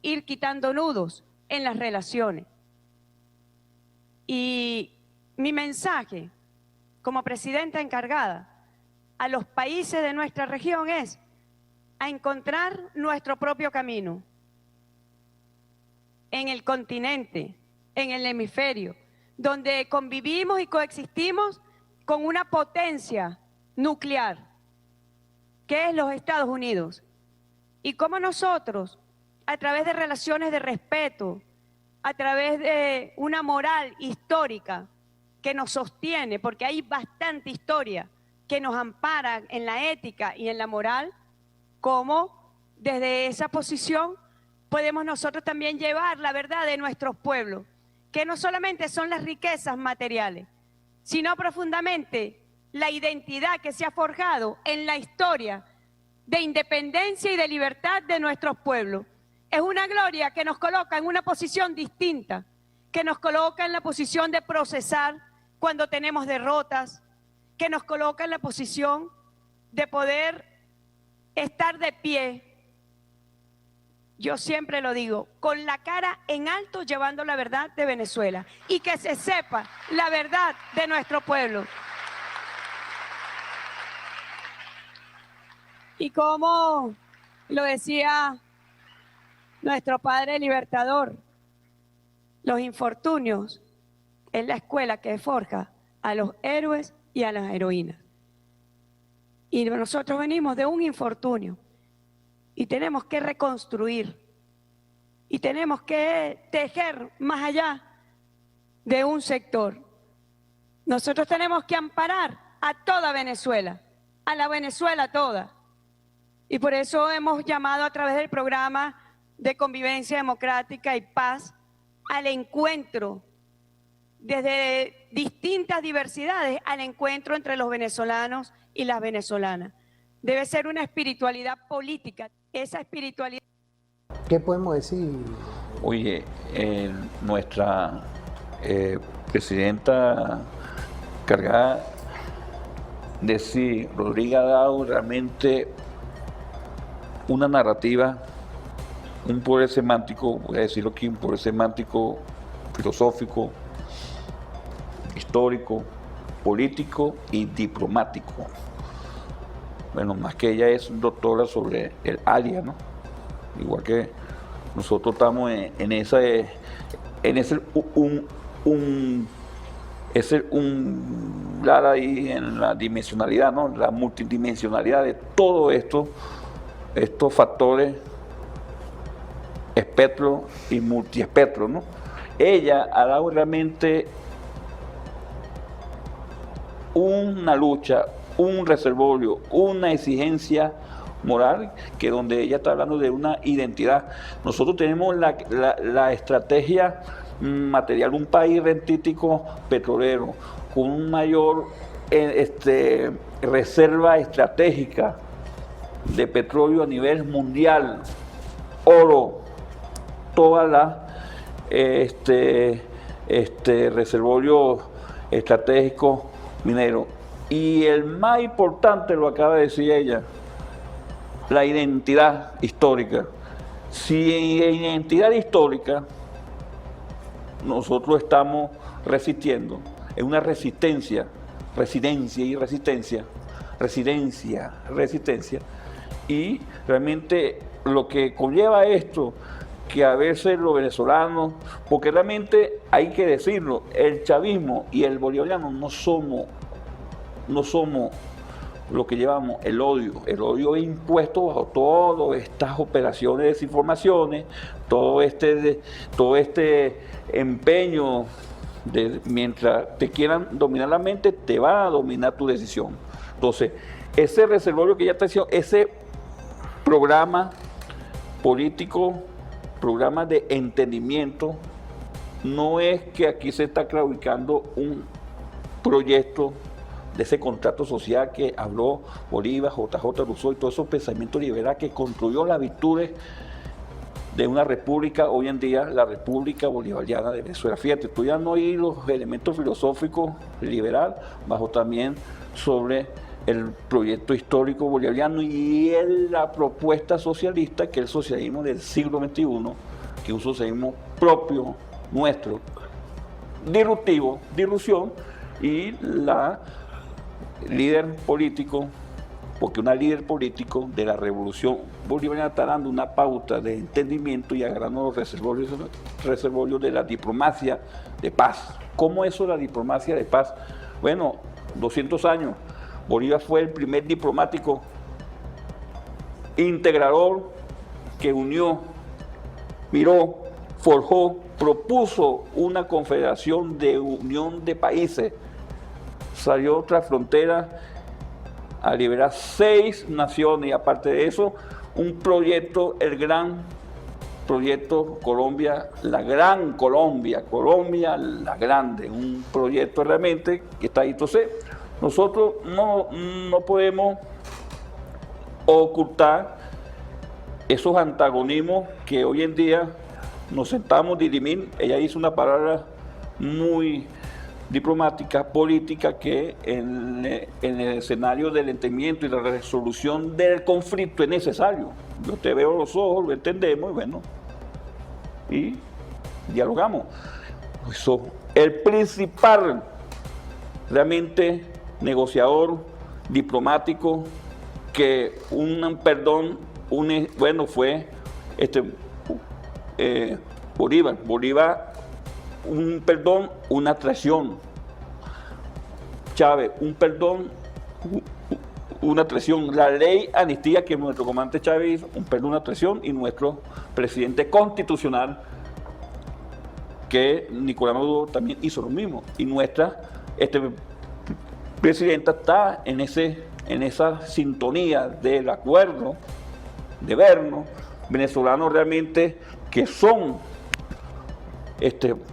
ir quitando nudos en las relaciones. Y mi mensaje como presidenta encargada a los países de nuestra región es a encontrar nuestro propio camino en el continente, en el hemisferio, donde convivimos y coexistimos con una potencia nuclear, que es los Estados Unidos. Y cómo nosotros, a través de relaciones de respeto, a través de una moral histórica que nos sostiene, porque hay bastante historia que nos ampara en la ética y en la moral, cómo desde esa posición podemos nosotros también llevar la verdad de nuestros pueblos, que no solamente son las riquezas materiales, sino profundamente la identidad que se ha forjado en la historia de independencia y de libertad de nuestros pueblos. Es una gloria que nos coloca en una posición distinta, que nos coloca en la posición de procesar cuando tenemos derrotas, que nos coloca en la posición de poder estar de pie. Yo siempre lo digo, con la cara en alto llevando la verdad de Venezuela y que se sepa la verdad de nuestro pueblo. Y como lo decía nuestro padre libertador, los infortunios es la escuela que forja a los héroes y a las heroínas. Y nosotros venimos de un infortunio y tenemos que reconstruir y tenemos que tejer más allá de un sector. Nosotros tenemos que amparar a toda Venezuela, a la Venezuela toda. Y por eso hemos llamado a través del programa de convivencia democrática y paz al encuentro, desde distintas diversidades, al encuentro entre los venezolanos y las venezolanas. Debe ser una espiritualidad política, esa espiritualidad. ¿Qué podemos decir? Oye, nuestra presidenta cargada de sí, Rodríguez ha dado realmente una narrativa, un poder semántico, voy a decirlo aquí, un poder semántico, filosófico, histórico, político y diplomático. Bueno, más que ella es doctora sobre el ALIA, ¿no? Igual que nosotros estamos en ese lado ahí en la dimensionalidad, ¿no? La multidimensionalidad de todo esto, estos factores espectro y multiespectro, ¿no? Ella ha dado realmente una lucha, un reservorio, una exigencia moral, que donde ella está hablando de una identidad. Nosotros tenemos la estrategia material, un país rentístico petrolero, con un mayor reserva estratégica de petróleo a nivel mundial, oro, todas las reservorios estratégicos mineros. Y el más importante, lo acaba de decir ella, la identidad histórica. Si en identidad histórica nosotros estamos resistiendo, es una resistencia, y realmente lo que conlleva esto, que a veces los venezolanos, porque realmente hay que decirlo, el chavismo y el bolivariano no somos lo que llevamos, el odio. El odio es impuesto bajo todas estas operaciones de desinformaciones, todo este empeño de mientras te quieran dominar la mente, te va a dominar tu decisión. Entonces, ese reservorio que ya está haciendo, ese programa político, programa de entendimiento, no es que aquí se está claudicando un proyecto de ese contrato social que habló Bolívar, JJ Rousseau y todos esos pensamientos liberales que construyó las virtudes de una república, hoy en día la República Bolivariana de Venezuela. Fíjate, tú ya no oí los elementos filosóficos liberal, bajo también sobre el proyecto histórico bolivariano y la propuesta socialista, que es el socialismo del siglo XXI, que es un socialismo propio, nuestro, disruptivo, disrupción, y la líder político, porque una líder político de la revolución bolivariana está dando una pauta de entendimiento y agarrando los reservorios de la diplomacia de paz. ¿Cómo es eso la diplomacia de paz? Bueno, 200 años. Bolívar fue el primer diplomático integrador que unió, miró, forjó, propuso una confederación de unión de países. Salió otra frontera a liberar 6 naciones y aparte de eso, un proyecto, el gran proyecto Colombia, la gran Colombia, Colombia la grande, un proyecto realmente que está ahí. Entonces, nosotros no podemos ocultar esos antagonismos que hoy en día nos sentamos a dirimir. Ella hizo una palabra muy diplomática, política, que en el escenario del entendimiento y la resolución del conflicto es necesario. Yo te veo los ojos, lo entendemos y bueno, y dialogamos. Eso, el principal realmente negociador diplomático que un perdón bueno fue Bolívar. Bolívar, un perdón, una traición. Chávez, un perdón, una traición. La ley amnistía que nuestro comandante Chávez hizo, un perdón, una traición, y nuestro presidente constitucional, que Nicolás Maduro también hizo lo mismo. Y nuestra presidenta está en esa sintonía del acuerdo de vernos, venezolanos realmente que son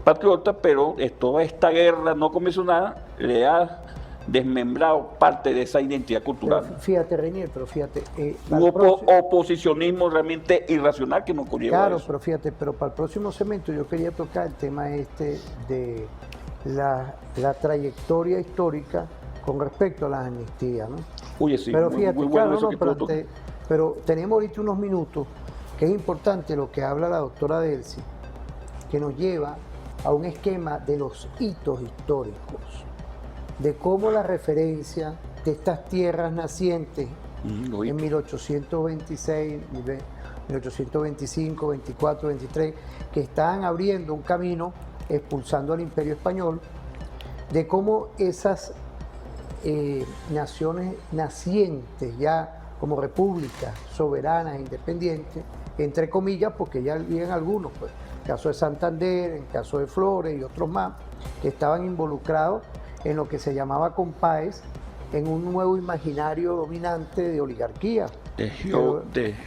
patriotas, pero toda esta guerra no convencional le ha desmembrado parte de esa identidad cultural. Pero fíjate, Reinier, pero fíjate. Un oposicionismo realmente irracional que nos conlleva. Claro, eso. pero fíjate, pero para el próximo segmento yo quería tocar el tema de la trayectoria histórica con respecto a las amnistías, ¿no? Oye, sí, pero fíjate, muy bueno claro, eso no, que tú tocas. pero tenemos ahorita unos minutos que es importante lo que habla la doctora Delcy, que nos lleva a un esquema de los hitos históricos, de cómo la referencia de estas tierras nacientes en 1826, 1825, 24, 23, que estaban abriendo un camino expulsando al Imperio Español, de cómo esas naciones nacientes ya como repúblicas soberanas e independientes, entre comillas, porque ya habían algunos, pues, el caso de Santander, el caso de Flores y otros más, que estaban involucrados en lo que se llamaba compáes, en un nuevo imaginario dominante de oligarquía.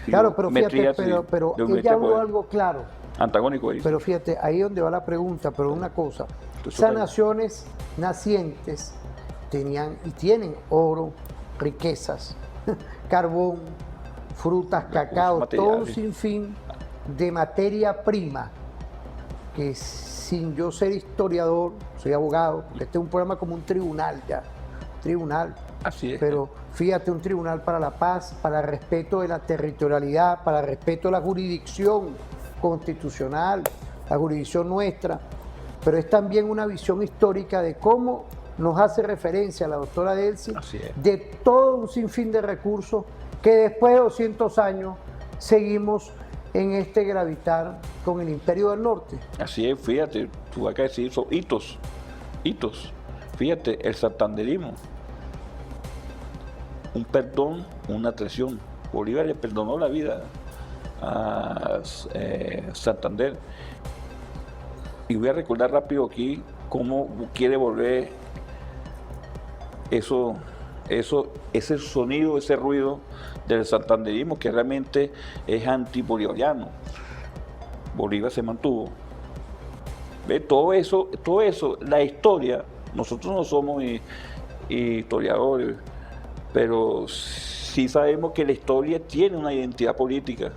Claro, pero fíjate, pero ella habló algo claro. Antagónico ahí. Pero fíjate, ahí es donde va la pregunta, pero una cosa, esas naciones nacientes tenían y tienen oro, riquezas, carbón, frutas, cacao, todo un sinfín de materia prima que, sin yo ser historiador, soy abogado, porque este es un programa como un tribunal ya, tribunal. Así es. Pero fíjate, un tribunal para la paz, para el respeto de la territorialidad, para el respeto de la jurisdicción constitucional, la jurisdicción nuestra, pero es también una visión histórica de cómo nos hace referencia la doctora Delcy, de todo un sinfín de recursos que después de 200 años seguimos en este gravitar con el Imperio del Norte. Así es, fíjate, tú acá decir son hitos. Fíjate, el santanderismo, un perdón, una traición. Bolívar le perdonó la vida a Santander. Y voy a recordar rápido aquí cómo quiere volver ese sonido, ese ruido del santanderismo, que realmente es antibolivariano. Bolívar se mantuvo. ¿Ve? Todo eso, la historia, nosotros no somos historiadores, pero sí sabemos que la historia tiene una identidad política,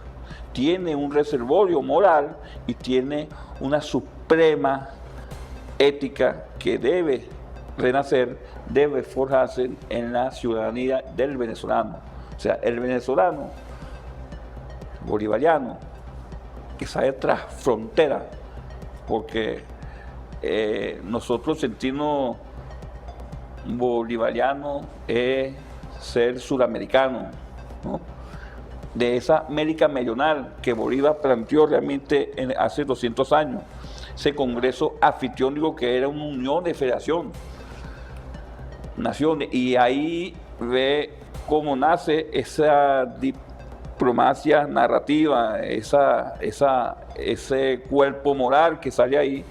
tiene un reservorio moral y tiene una suprema ética que debe renacer, debe forjarse en la ciudadanía del venezolano. O sea, el venezolano bolivariano que sale tras frontera, porque nosotros sentirnos bolivarianos es ser suramericano, ¿no? De esa América meridional que Bolívar planteó realmente hace 200 años, ese congreso anfitriónico que era una unión de federación, naciones, y ahí ve cómo nace esa diplomacia narrativa, ese cuerpo moral que sale ahí,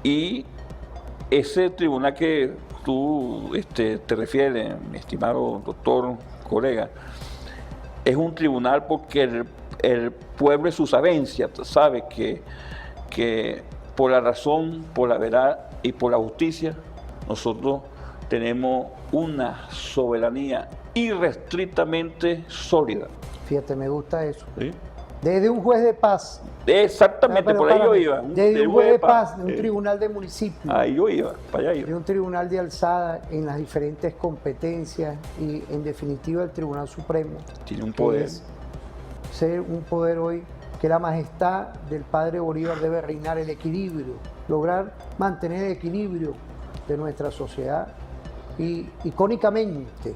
y ese tribunal que tú te refieres, mi estimado doctor, colega, es un tribunal porque el pueblo en su sabencia sabe que por la razón, por la verdad y por la justicia, nosotros tenemos una soberanía irrestrictamente sólida. Fíjate, me gusta eso. ¿Sí? desde un juez de paz. Exactamente, Pero por ahí yo párame, iba. desde un juez de paz, de un tribunal de municipio, Ahí yo iba, para allá de iba. un tribunal de alzada en las diferentes competencias y en definitiva el Tribunal Supremo. Tiene un que poder. es ser un poder hoy que la majestad del padre Bolívar debe reinar el equilibrio, lograr mantener el equilibrio de nuestra sociedad y icónicamente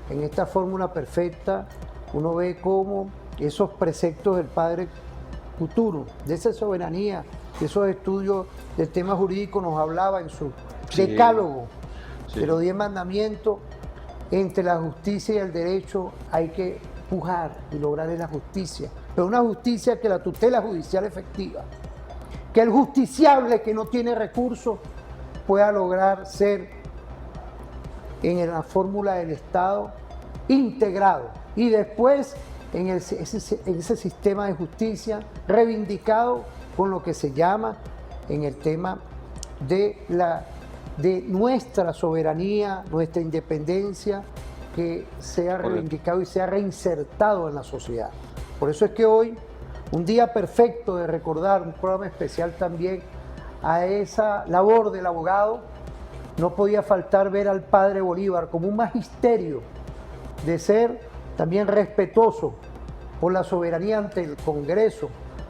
en esta fórmula perfecta uno ve cómo esos preceptos del padre futuro, de esa soberanía, de esos estudios del tema jurídico nos hablaba en su Sí, decálogo sí. de los 10 mandamientos. Entre la justicia y el derecho hay que pujar y lograr la justicia, pero una justicia que la tutela judicial efectiva, que el justiciable que no tiene recursos pueda lograr ser en la fórmula del Estado integrado y después en ese sistema de justicia reivindicado con lo que se llama en el tema de nuestra soberanía, nuestra independencia, que sea reivindicado y sea reinsertado en la sociedad. Por eso es que hoy, un día perfecto de recordar, un programa especial también a esa labor del abogado, no podía faltar ver al padre Bolívar como un magisterio de ser también respetuoso por la soberanía ante el Congreso,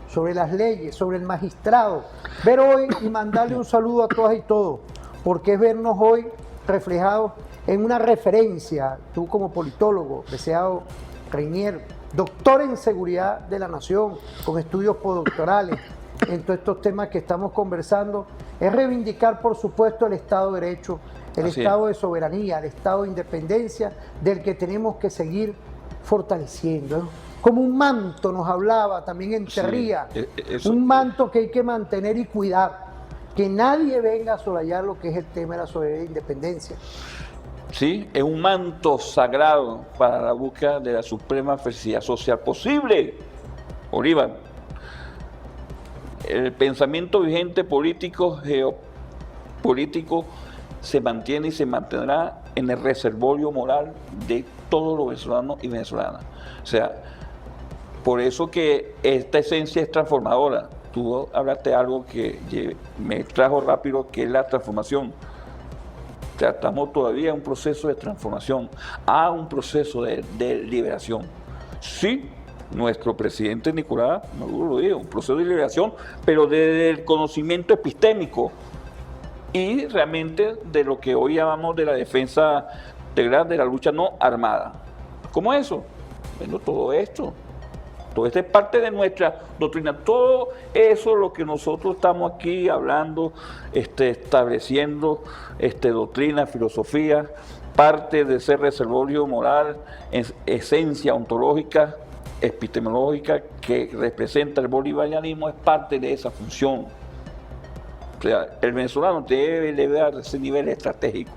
sobre las leyes, sobre el magistrado. Ver hoy y mandarle un saludo a todas y todos, porque es vernos hoy reflejados en una referencia, tú como politólogo, deseado Reinier, doctor en seguridad de la nación, con estudios postdoctorales en todos estos temas que estamos conversando, es reivindicar, por supuesto, el Estado de Derecho, el Estado de soberanía, el Estado de independencia, del que tenemos que seguir fortaleciendo. Como un manto nos hablaba también en Terría, un manto que hay que mantener y cuidar, que nadie venga a solayar lo que es el tema de la soberanía e independencia. Sí, es un manto sagrado para la búsqueda de la suprema felicidad social posible. Bolívar, el pensamiento vigente político, geopolítico, se mantiene y se mantendrá en el reservorio moral de todos los venezolanos y venezolanas. O sea, por eso que esta esencia es transformadora. Tú hablaste de algo que me trajo rápido, que es la transformación. O sea, estamos todavía en un proceso de transformación, a un proceso de liberación. Sí, nuestro presidente Nicolás Maduro lo dijo, un proceso de liberación, pero desde el conocimiento epistémico y realmente de lo que hoy llamamos de la defensa integral de la lucha no armada. ¿Cómo eso? Bueno, todo esto es parte de nuestra doctrina. Todo eso lo que nosotros estamos aquí hablando, estableciendo doctrina, filosofía, parte de ser reservorio moral, esencia ontológica, epistemológica que representa el bolivarianismo, es parte de esa función. O sea, el venezolano debe elevar ese nivel estratégico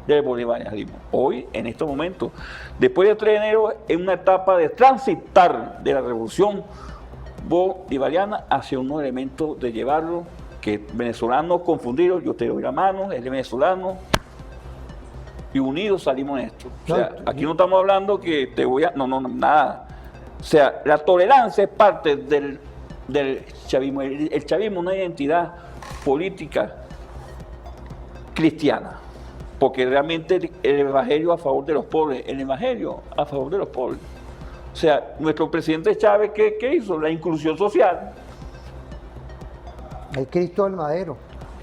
del bolivarianismo. Hoy, en estos momentos, después del 3 de enero, en una etapa de transitar de la revolución bolivariana hacia un nuevo elemento de llevarlo, que venezolanos confundidos, yo te doy la mano, él es venezolano, y unidos salimos en esto. O sea, aquí no estamos hablando que te voy a... No, nada. O sea, la tolerancia es parte del chavismo. El chavismo es una identidad política cristiana, porque realmente el evangelio a favor de los pobres, el evangelio a favor de los pobres. O sea, nuestro presidente Chávez, ¿qué hizo? La inclusión social. El Cristo del Madero.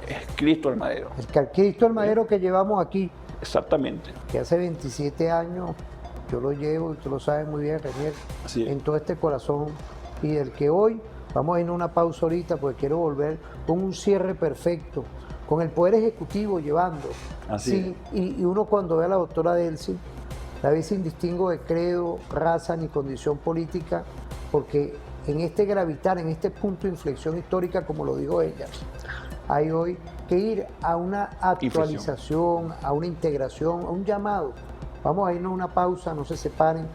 Es Cristo el Madero. El Cristo del Madero que llevamos aquí. Exactamente. Que hace 27 años yo lo llevo, y tú lo sabes muy bien, Reinier, en todo este corazón, y del que hoy vamos a ir a una pausa ahorita porque quiero volver con un cierre perfecto, con el Poder Ejecutivo llevando. Así y uno cuando ve a la doctora Delcy, la ve sin distingo de credo, raza ni condición política, porque en este gravitar, en este punto de inflexión histórica, como lo dijo ella, hay hoy que ir a una actualización, a una integración, a un llamado. Vamos a irnos a una pausa, no se separen.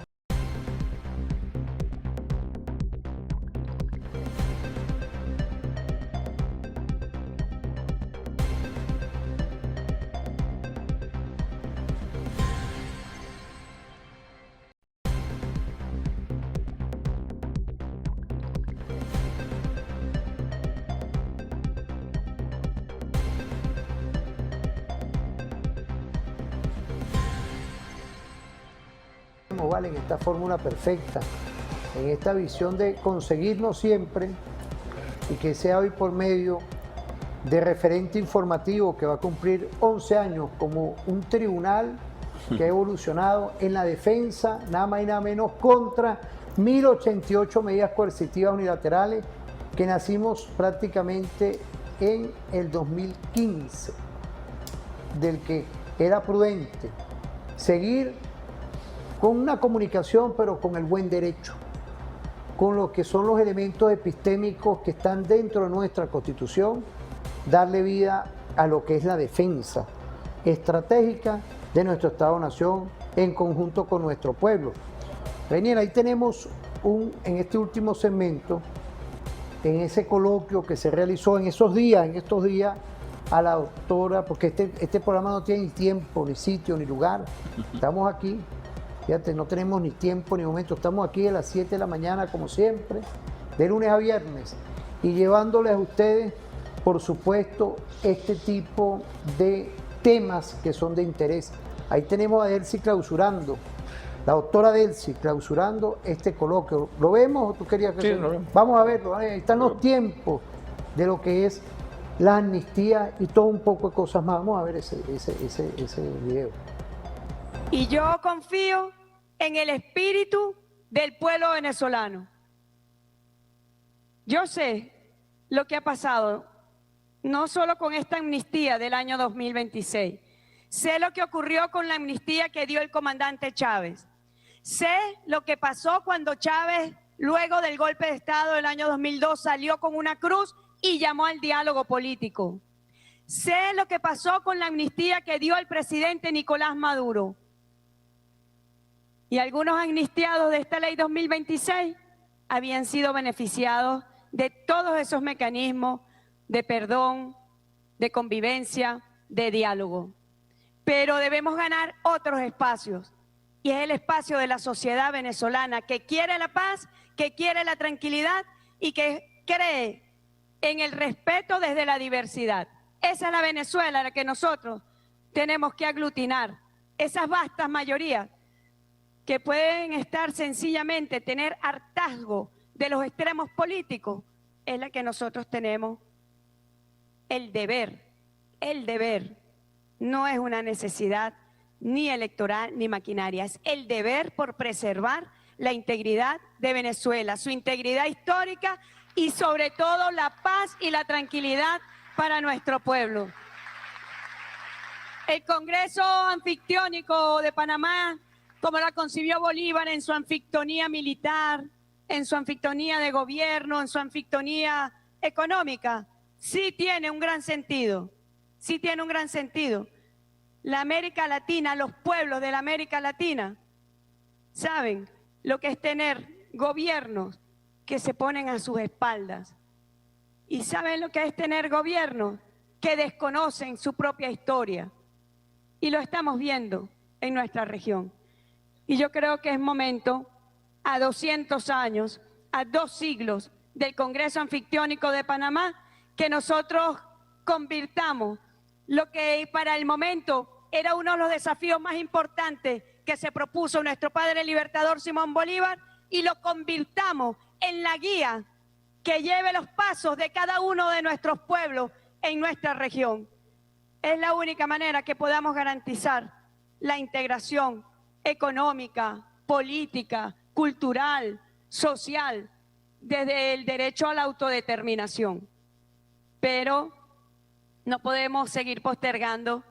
coincidimos, ¿vale? En esta fórmula perfecta, en esta visión de conseguirnos siempre y que sea hoy por medio de referente informativo que va a cumplir 11 años como un tribunal que ha evolucionado en la defensa, nada más y nada menos, contra 1088 medidas coercitivas unilaterales que nacimos prácticamente en el 2015, del que era prudente seguir con una comunicación, pero con el buen derecho, con lo que son los elementos epistémicos que están dentro de nuestra Constitución, darle vida a lo que es la defensa estratégica de nuestro Estado-Nación en conjunto con nuestro pueblo. Daniel, ahí tenemos en este último segmento, en ese coloquio que se realizó en estos días, a la doctora, porque este programa no tiene ni tiempo, ni sitio, ni lugar. Estamos aquí, fíjate, no tenemos ni tiempo ni momento, estamos aquí a las 7 de la mañana, como siempre, de lunes a viernes, y llevándoles a ustedes, por supuesto, este tipo de temas que son de interés. Ahí tenemos a Delcy clausurando, la doctora Delcy clausurando este coloquio. ¿Lo vemos o tú querías que sí, lo vemos? Vamos a verlo, ahí están los tiempos de lo que es la amnistía y todo un poco de cosas más. Vamos a ver ese video. Y yo confío en el espíritu del pueblo venezolano. Yo sé lo que ha pasado, no solo con esta amnistía del año 2026. Sé lo que ocurrió con la amnistía que dio el comandante Chávez. Sé lo que pasó cuando Chávez, luego del golpe de Estado del año 2002, salió con una cruz y llamó al diálogo político. Sé lo que pasó con la amnistía que dio el presidente Nicolás Maduro. Y algunos amnistiados de esta ley 2026 habían sido beneficiados de todos esos mecanismos de perdón, de convivencia, de diálogo. Pero debemos ganar otros espacios, y es el espacio de la sociedad venezolana que quiere la paz, que quiere la tranquilidad y que cree en el respeto desde la diversidad. Esa es la Venezuela a la que nosotros tenemos que aglutinar, esas vastas mayorías que pueden estar sencillamente, tener hartazgo de los extremos políticos, es la que nosotros tenemos el deber, no es una necesidad ni electoral ni maquinaria, es el deber por preservar la integridad de Venezuela, su integridad histórica y sobre todo la paz y la tranquilidad para nuestro pueblo. El Congreso Anfictiónico de Panamá, como la concibió Bolívar en su anfictonía militar, en su anfictonía de gobierno, en su anfictonía económica, sí tiene un gran sentido, sí tiene un gran sentido. La América Latina, los pueblos de la América Latina, saben lo que es tener gobiernos que se ponen a sus espaldas. Y saben lo que es tener gobiernos que desconocen su propia historia. Y lo estamos viendo en nuestra región. Y yo creo que es momento, a 200 años, a 2 siglos del Congreso Anfictiónico de Panamá, que nosotros convirtamos lo que para el momento era uno de los desafíos más importantes que se propuso nuestro padre libertador Simón Bolívar, y lo convirtamos en la guía que lleve los pasos de cada uno de nuestros pueblos en nuestra región. Es la única manera que podamos garantizar la integración económica, política, cultural, social, desde el derecho a la autodeterminación. Pero no podemos seguir postergando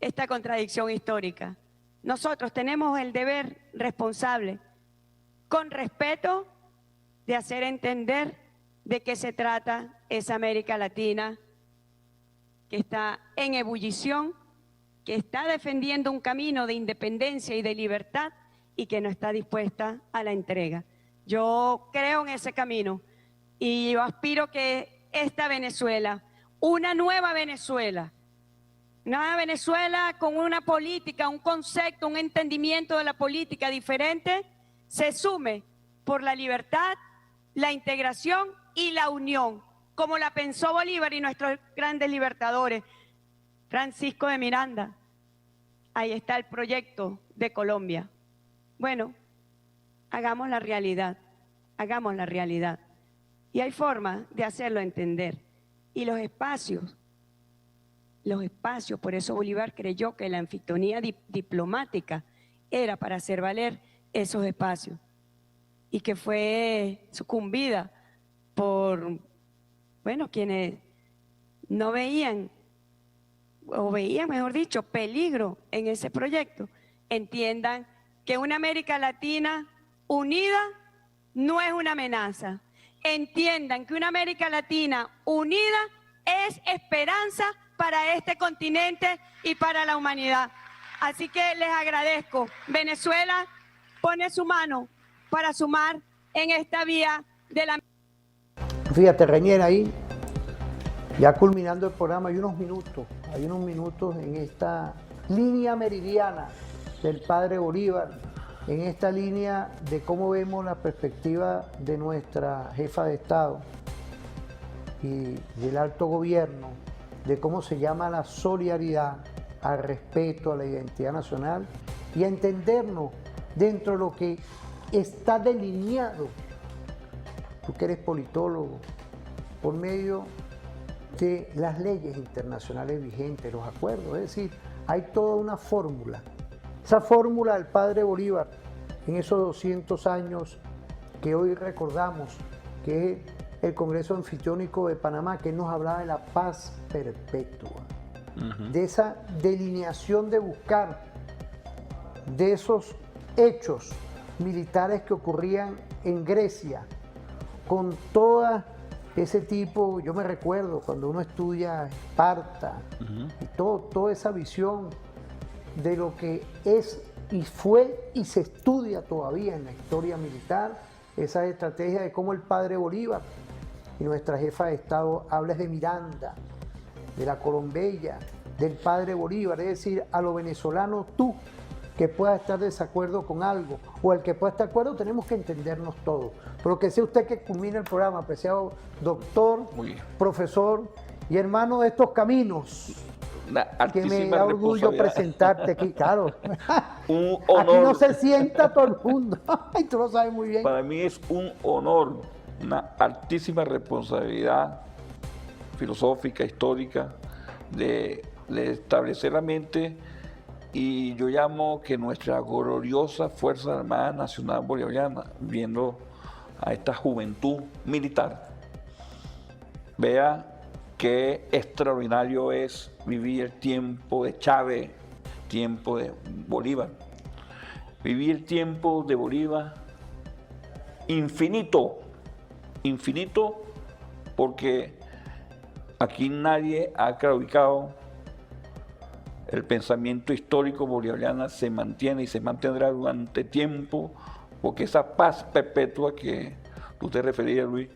esta contradicción histórica. Nosotros tenemos el deber responsable, con respeto, de hacer entender de qué se trata esa América Latina que está en ebullición, que está defendiendo un camino de independencia y de libertad y que no está dispuesta a la entrega. Yo creo en ese camino y yo aspiro que esta Venezuela, una nueva Venezuela con una política, un concepto, un entendimiento de la política diferente, se sume por la libertad, la integración y la unión, como la pensó Bolívar y nuestros grandes libertadores. Francisco de Miranda, ahí está el proyecto de Colombia. Bueno, hagamos la realidad, hagamos la realidad. Y hay formas de hacerlo entender. Y los espacios, por eso Bolívar creyó que la anfitrionía diplomática era para hacer valer esos espacios y que fue sucumbida por, bueno, quienes no veían, o veían, mejor dicho, peligro en ese proyecto. Entiendan que una América Latina unida no es una amenaza. Entiendan que una América Latina unida es esperanza para este continente y para la humanidad. Así que les agradezco. Venezuela pone su mano para sumar en esta vía de la... Fíjate, Reñera, ahí, ya culminando el programa, hay unos minutos en esta línea meridiana del padre Bolívar, en esta línea de cómo vemos la perspectiva de nuestra jefa de Estado y del alto gobierno, de cómo se llama la solidaridad, al respeto a la identidad nacional y a entendernos dentro de lo que está delineado, tú que eres politólogo, por medio de las leyes internacionales vigentes, los acuerdos, es decir, hay toda una fórmula. Esa fórmula del padre Bolívar, en esos 200 años que hoy recordamos, que es el Congreso Anfitriónico de Panamá, que nos hablaba de la paz perpetua, de esa delineación de buscar, de esos hechos militares que ocurrían en Grecia, con toda ese tipo, yo me recuerdo cuando uno estudia Esparta, y toda esa visión de lo que es y fue y se estudia todavía en la historia militar, esa estrategia de cómo el padre Bolívar y nuestra jefa de Estado habla de Miranda, de la Colombella, del padre Bolívar, es decir, a los venezolanos, tú que puedas estar de desacuerdo con algo o el que pueda estar de acuerdo, tenemos que entendernos todos. Pero que sea usted que culmine el programa, apreciado doctor, profesor y hermano de estos caminos. Que me da orgullo presentarte aquí, claro. Un honor. Aquí no se sienta todo el mundo. Y tú lo sabes muy bien. Para mí es un honor, una altísima responsabilidad filosófica, histórica, de establecer la mente, y yo llamo que nuestra gloriosa Fuerza Armada Nacional Bolivariana, viendo a esta juventud militar, vea qué extraordinario es vivir el tiempo de Chávez, tiempo de Bolívar. Vivir el tiempo de Bolívar infinito, infinito, porque aquí nadie ha claudicado. El pensamiento histórico bolivariano se mantiene y se mantendrá durante tiempo, porque esa paz perpetua que tú te referías, Luis,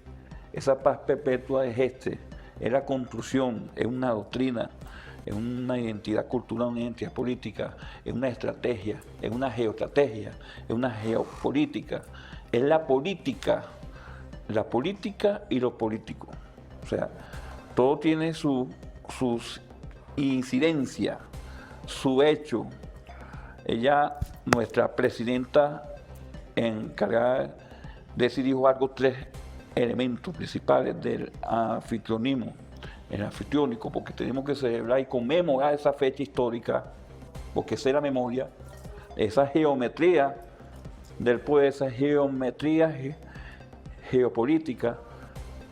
esa paz perpetua es la construcción, es una doctrina, es una identidad cultural, una identidad política, es una estrategia, es una geoestrategia, es una geopolítica, es la política y lo político. O sea, todo tiene sus incidencias, su hecho. Ella, nuestra presidenta encargada, decidió algo, 3 elementos principales del anfitrionismo, el anfitriónico, porque tenemos que celebrar y conmemorar esa fecha histórica, porque esa es la memoria, esa geometría del pueblo, esa geometría geopolítica,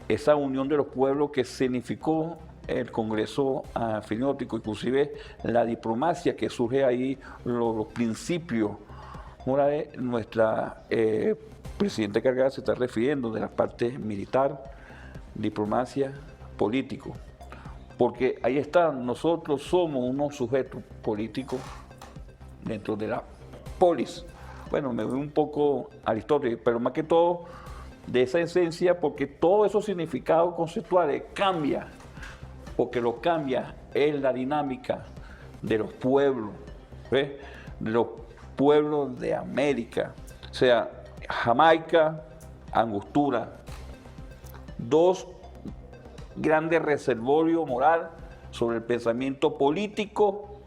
esa unión de los pueblos que significó el Congreso Anfitriónico, inclusive la diplomacia que surge ahí, los principios. Nuestra presidenta cargada se está refiriendo de la parte militar, diplomacia, político, porque ahí está, nosotros somos unos sujetos políticos dentro de la polis. Bueno, me voy un poco a Aristóteles, pero más que todo de esa esencia, porque todos esos significados conceptuales cambian, porque lo cambia es la dinámica de los pueblos, ¿ves? De los pueblos de América, o sea, Jamaica, Angostura, 2 grandes reservorios moral sobre el pensamiento político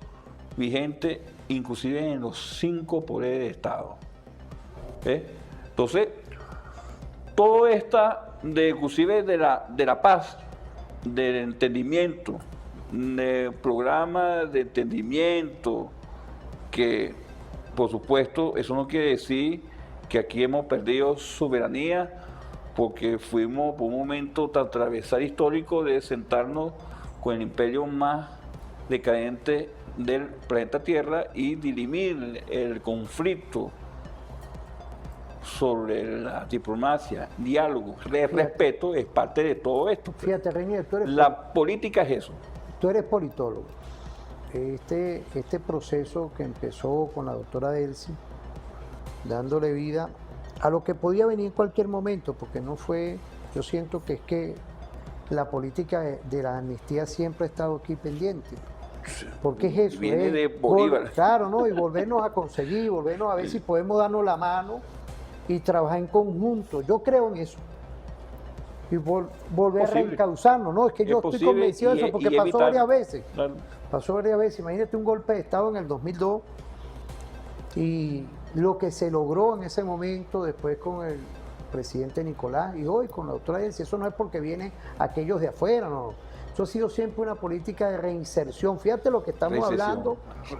vigente, inclusive en los 5 poderes de Estado. Entonces, todo esta, inclusive de la paz, del entendimiento, del programa de entendimiento, que por supuesto eso no quiere decir que aquí hemos perdido soberanía, porque fuimos por un momento tan atravesar histórico de sentarnos con el imperio más decadente del planeta Tierra y dirimir el conflicto sobre la diplomacia, diálogo, respeto, es parte de todo esto. Fíjate, Reinier, La política es eso. Tú eres politólogo. Este proceso que empezó con la doctora Delcy, dándole vida a lo que podía venir en cualquier momento, porque no fue, yo siento que es que la política de la amnistía siempre ha estado aquí pendiente. Porque es eso. Viene de Bolívar. Claro, ¿no? Y volvernos a conseguir, volvernos a ver si podemos darnos la mano y trabajar en conjunto. Yo creo en eso. Y volver a reencauzarnos, ¿no? Es que yo estoy convencido de eso porque pasó varias veces. Claro. Pasó varias veces. Imagínate un golpe de Estado en el 2002 y lo que se logró en ese momento después con el presidente Nicolás y hoy con la doctora Delcy. Eso no es porque vienen aquellos de afuera, no. Eso ha sido siempre una política de reinserción. Fíjate lo que estamos hablando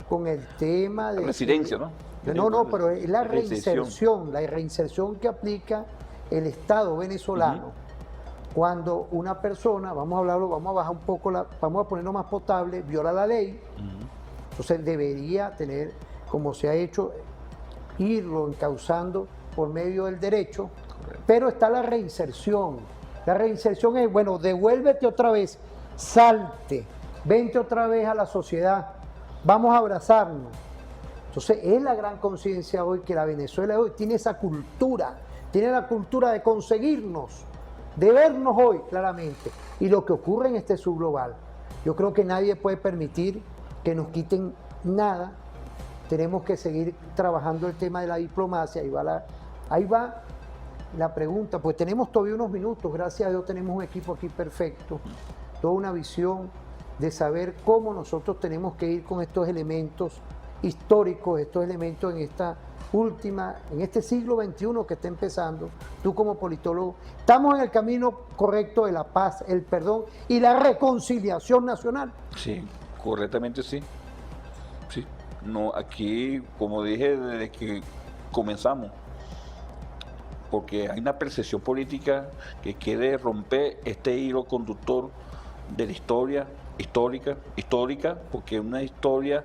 con el tema de... Residencia, ¿no? No, pero es la reinserción que aplica el Estado venezolano. Cuando una persona, vamos a hablarlo, vamos a bajar un poco, vamos a ponerlo más potable, viola la ley, entonces debería tener, como se ha hecho, irlo encauzando por medio del derecho, pero está la reinserción. La reinserción es, bueno, devuélvete otra vez, salte, vente otra vez a la sociedad, vamos a abrazarnos. Entonces es la gran conciencia hoy que la Venezuela de hoy tiene esa cultura, tiene la cultura de conseguirnos, de vernos hoy claramente. Y lo que ocurre en este subglobal, yo creo que nadie puede permitir que nos quiten nada. Tenemos que seguir trabajando el tema de la diplomacia. Ahí va la pregunta, pues tenemos todavía unos minutos, gracias a Dios tenemos un equipo aquí perfecto, toda una visión de saber cómo nosotros tenemos que ir con estos elementos históricos, estos elementos en este siglo XXI que está empezando. Tú como politólogo, estamos en el camino correcto de la paz, el perdón y la reconciliación nacional. Sí, correctamente sí. Sí. No, aquí, como dije desde que comenzamos, porque hay una percepción política que quiere romper este hilo conductor de la historia histórica, porque es una historia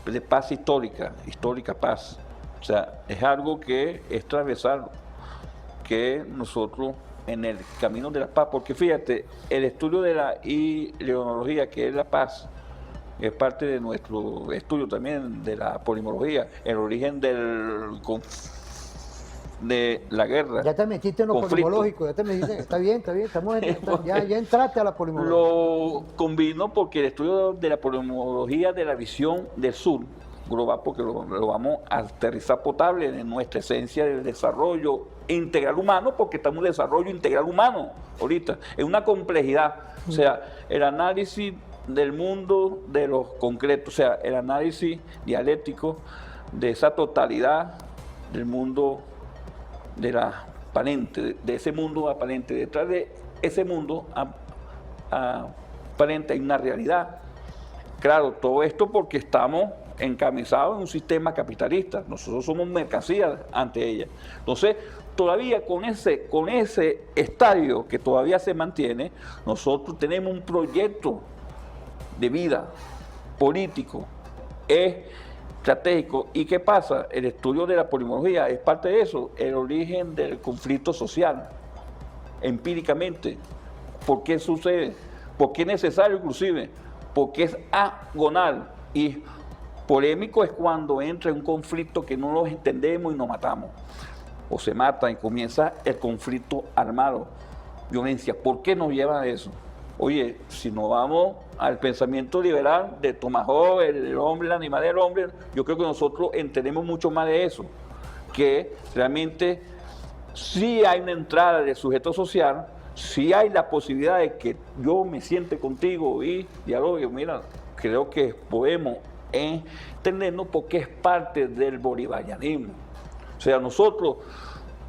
de paz histórica paz. O sea, es algo que es transversal, que nosotros en el camino de la paz, porque fíjate, el estudio de la ideología, que es la paz, es parte de nuestro estudio también de la polimología, el origen de la guerra. Ya te metiste en lo polimológico, ya te metiste, está bien, ya entraste a la polimología. Lo combino porque el estudio de la polimología de la visión del sur global, porque lo vamos a aterrizar potable en nuestra esencia del desarrollo integral humano, porque estamos en desarrollo integral humano ahorita, es una complejidad, o sea, el análisis del mundo de los concretos, o sea, el análisis dialéctico de esa totalidad del mundo de la aparente, de ese mundo aparente. Detrás de ese mundo aparente hay una realidad. Claro, todo esto porque estamos encamisados en un sistema capitalista. Nosotros somos mercancías ante ella. Entonces, todavía con ese estadio que todavía se mantiene, nosotros tenemos un proyecto de vida político, estratégico. ¿Y qué pasa? El estudio de la polimología es parte de eso, el origen del conflicto social, empíricamente. ¿Por qué sucede? ¿Por qué es necesario inclusive? Porque es agonal y polémico es cuando entra en un conflicto que no los entendemos y nos matamos. O se mata y comienza el conflicto armado, violencia. ¿Por qué nos lleva a eso? Oye, si nos vamos al pensamiento liberal de Thomas Hobbes, el hombre, el animal del hombre, yo creo que nosotros entendemos mucho más de eso, que realmente sí hay una entrada del sujeto social, sí hay la posibilidad de que yo me siente contigo y dialogue. Mira, creo que podemos entendernos porque es parte del bolivarianismo. O sea, nosotros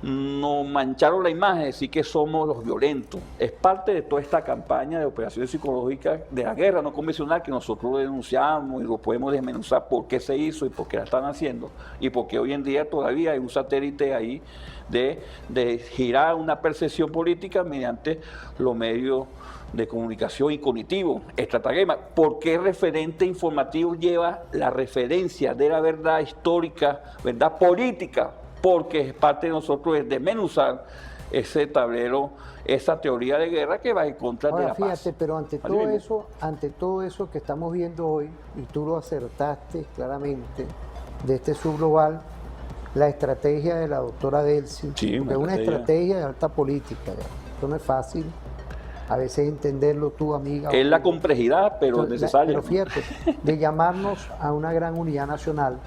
nos mancharon la imagen de decir que somos los violentos. Es parte de toda esta campaña de operaciones psicológicas de la guerra no convencional que nosotros denunciamos y lo podemos desmenuzar por qué se hizo y por qué la están haciendo y por qué hoy en día todavía hay un satélite ahí de girar una percepción política mediante los medios de comunicación y cognitivo, estratagema. ¿Por qué referente informativo lleva la referencia de la verdad histórica, verdad política? Porque es parte de nosotros es desmenuzar ese tablero, esa teoría de guerra que va en contra de la paz. Fíjate, pero ante todo eso que estamos viendo hoy, y tú lo acertaste claramente, de este subglobal, la estrategia de la doctora Delcy, Sí, que es una estrategia de alta política, ya. Esto no es fácil, a veces entenderlo tú, amiga. Es la complejidad, pero es necesaria. Pero fíjate, de llamarnos a una gran unidad nacional,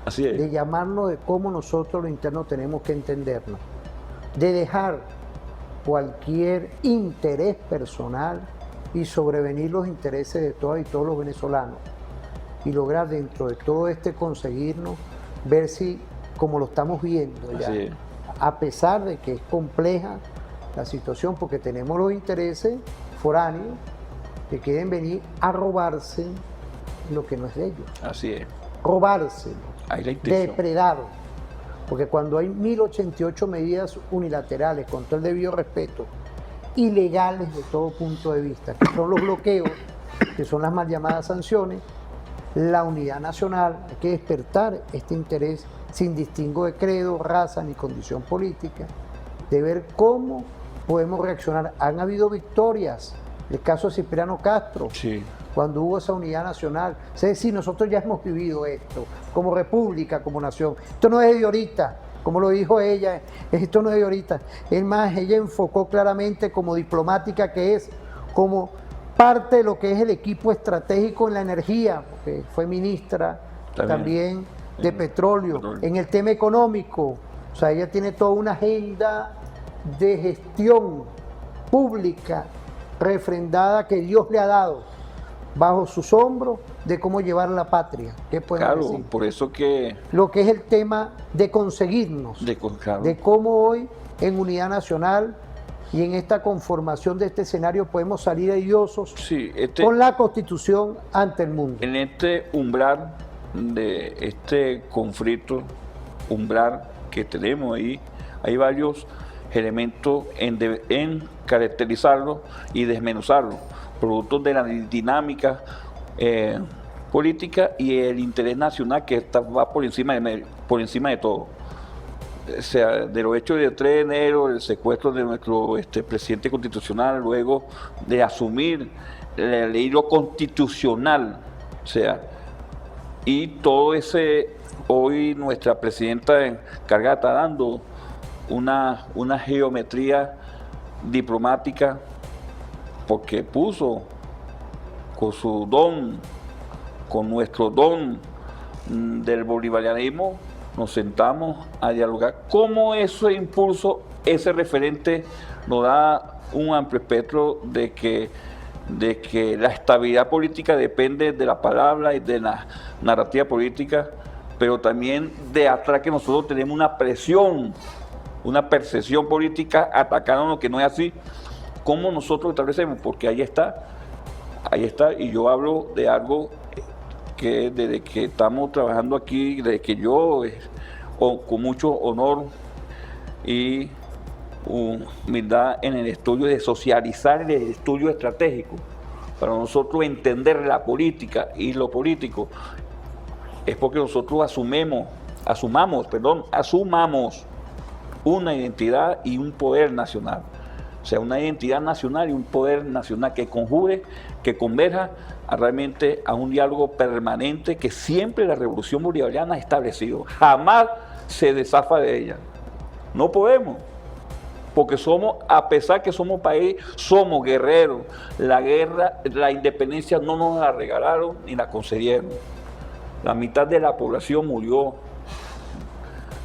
Así es. de llamarnos de cómo nosotros los internos tenemos que entendernos, de dejar cualquier interés personal y sobrevenir los intereses de todas y todos los venezolanos y lograr dentro de todo conseguirnos, ver si, como lo estamos viendo ya, Así es. a pesar de que es compleja la situación, porque tenemos los intereses foráneos que quieren venir a robarse lo que no es de ellos, Así es. robárselo, Ahí la intención. depredarlo. Porque cuando hay 1088 medidas unilaterales con todo el debido respeto, ilegales de todo punto de vista, que son los bloqueos, que son las mal llamadas sanciones, la unidad nacional, hay que despertar este interés sin distingo de credo, raza ni condición política, de ver cómo podemos reaccionar. Han habido victorias, el caso de Cipriano Castro, Sí. cuando hubo esa unidad nacional. Es decir, nosotros ya hemos vivido esto, como república, como nación. Esto no es de ahorita, como lo dijo ella, esto no es de ahorita. Es más, ella enfocó claramente como diplomática que es, como parte de lo que es el equipo estratégico en la energía, porque fue ministra también de petróleo, en el tema económico. O sea, ella tiene toda una agenda de gestión pública refrendada que Dios le ha dado bajo sus hombros de cómo llevar la patria. ¿Qué pueden Claro, decir? por eso que... Lo que es el tema de conseguirnos, claro. de cómo hoy en unidad nacional y en esta conformación de este escenario podemos salir airosos Sí, con la Constitución ante el mundo. en este umbral de este conflicto, umbral que tenemos ahí, hay varios elementos en caracterizarlo y desmenuzarlo, productos de la dinámica política y el interés nacional que va por encima de todo. O sea, de los hechos del 3 de enero, el secuestro de nuestro presidente constitucional, luego de asumir el hilo constitucional, o sea, y todo ese, hoy nuestra presidenta encargada está dando una geometría diplomática, porque puso con su don, con nuestro don del bolivarianismo, nos sentamos a dialogar. ¿Cómo ese impulso, ese referente nos da un amplio espectro de que la estabilidad política depende de la palabra y de la narrativa política, pero también de atrás que nosotros tenemos una presión, una percepción política atacando lo que no es así? ¿Cómo nosotros establecemos? Porque ahí está, y yo hablo de algo que desde que estamos trabajando aquí, desde que yo, con mucho honor y humildad en el estudio de socializar el estudio estratégico, para nosotros entender la política y lo político, es porque nosotros asumamos una identidad y un poder nacional. O sea, una identidad nacional y un poder nacional que conjugue, que converja realmente a un diálogo permanente que siempre la revolución bolivariana ha establecido. Jamás se desafa de ella. No podemos, porque somos, a pesar que somos país, somos guerreros. La guerra, la independencia no nos la regalaron ni la concedieron. La mitad de la población murió.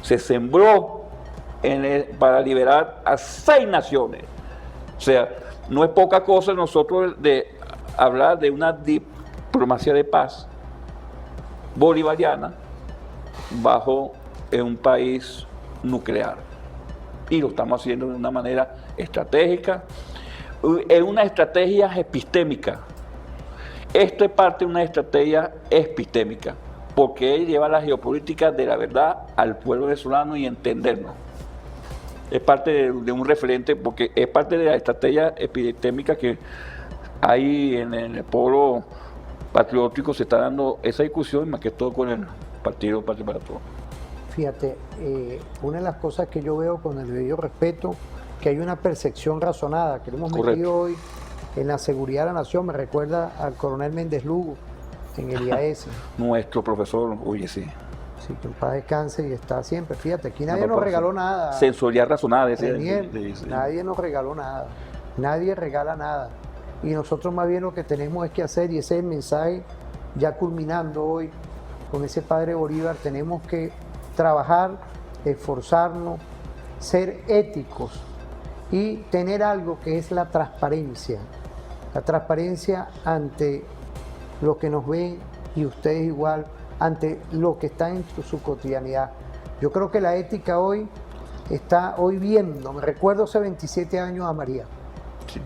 Se sembró para liberar a 6 naciones. O sea, no es poca cosa nosotros de hablar de una diplomacia de paz bolivariana bajo un país nuclear. Y lo estamos haciendo de una manera estratégica, en una estrategia epistémica. Esto es parte de una estrategia epistémica, porque él lleva la geopolítica de la verdad al pueblo venezolano y entendernos. Es parte de un referente, porque es parte de la estrategia epistémica que hay en el polo patriótico. Se está dando esa discusión, más que todo con el Partido Patria para Todos. Fíjate, una de las cosas que yo veo con el debido respeto, que hay una percepción razonada, que lo hemos metido hoy en la seguridad de la nación, me recuerda al coronel Méndez Lugo en el IAS. Nuestro profesor, oye, sí. Sí, que en paz descanse y está siempre. Fíjate, aquí nadie nos regaló nada. Sensorial razonada. Nadie nos regaló nada. Nadie regala nada. Y nosotros más bien lo que tenemos es que hacer, y ese es el mensaje ya culminando hoy con ese padre Bolívar, tenemos que trabajar, esforzarnos, ser éticos y tener algo que es la transparencia. La transparencia ante lo que nos ven y ustedes igual, ante lo que está en su cotidianidad. Yo creo que la ética hoy está viendo, me recuerdo hace 27 años a María. Sí.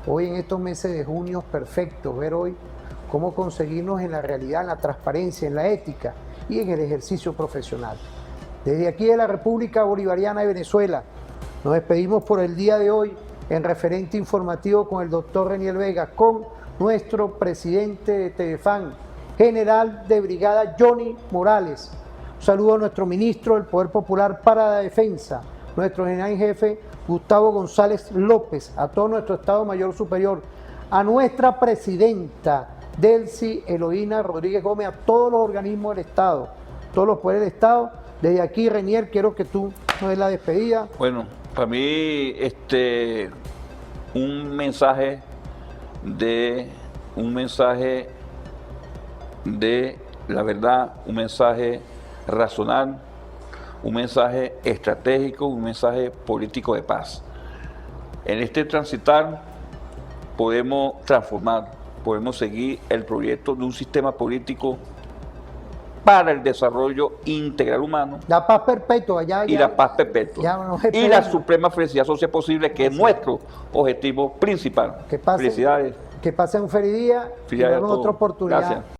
Hoy en estos meses de junio, perfecto ver hoy cómo conseguirnos en la realidad, en la transparencia, en la ética y en el ejercicio profesional. Desde aquí de la República Bolivariana de Venezuela, nos despedimos por el día de hoy en referente informativo con el doctor Reniel Vega, con nuestro presidente de Telefan, general de brigada Johnny Morales. Un saludo a nuestro ministro del Poder Popular para la Defensa, nuestro general en jefe Gustavo González López, a todo nuestro Estado Mayor Superior, a nuestra presidenta Delcy Eloína Rodríguez Gómez, a todos los organismos del Estado, todos los poderes del Estado. Desde aquí, Renier, quiero que tú nos des la despedida. Bueno, para mí, un mensaje de la verdad, un mensaje racional, un mensaje estratégico, un mensaje político de paz. En este transitar podemos transformar, podemos seguir el proyecto de un sistema político para el desarrollo integral humano. La paz perpetua, y la paz perpetua. Y la suprema felicidad social posible, que es nuestro objetivo principal. Felicidades. Que pasen un feliz día y nos vemos en otra oportunidad. Gracias.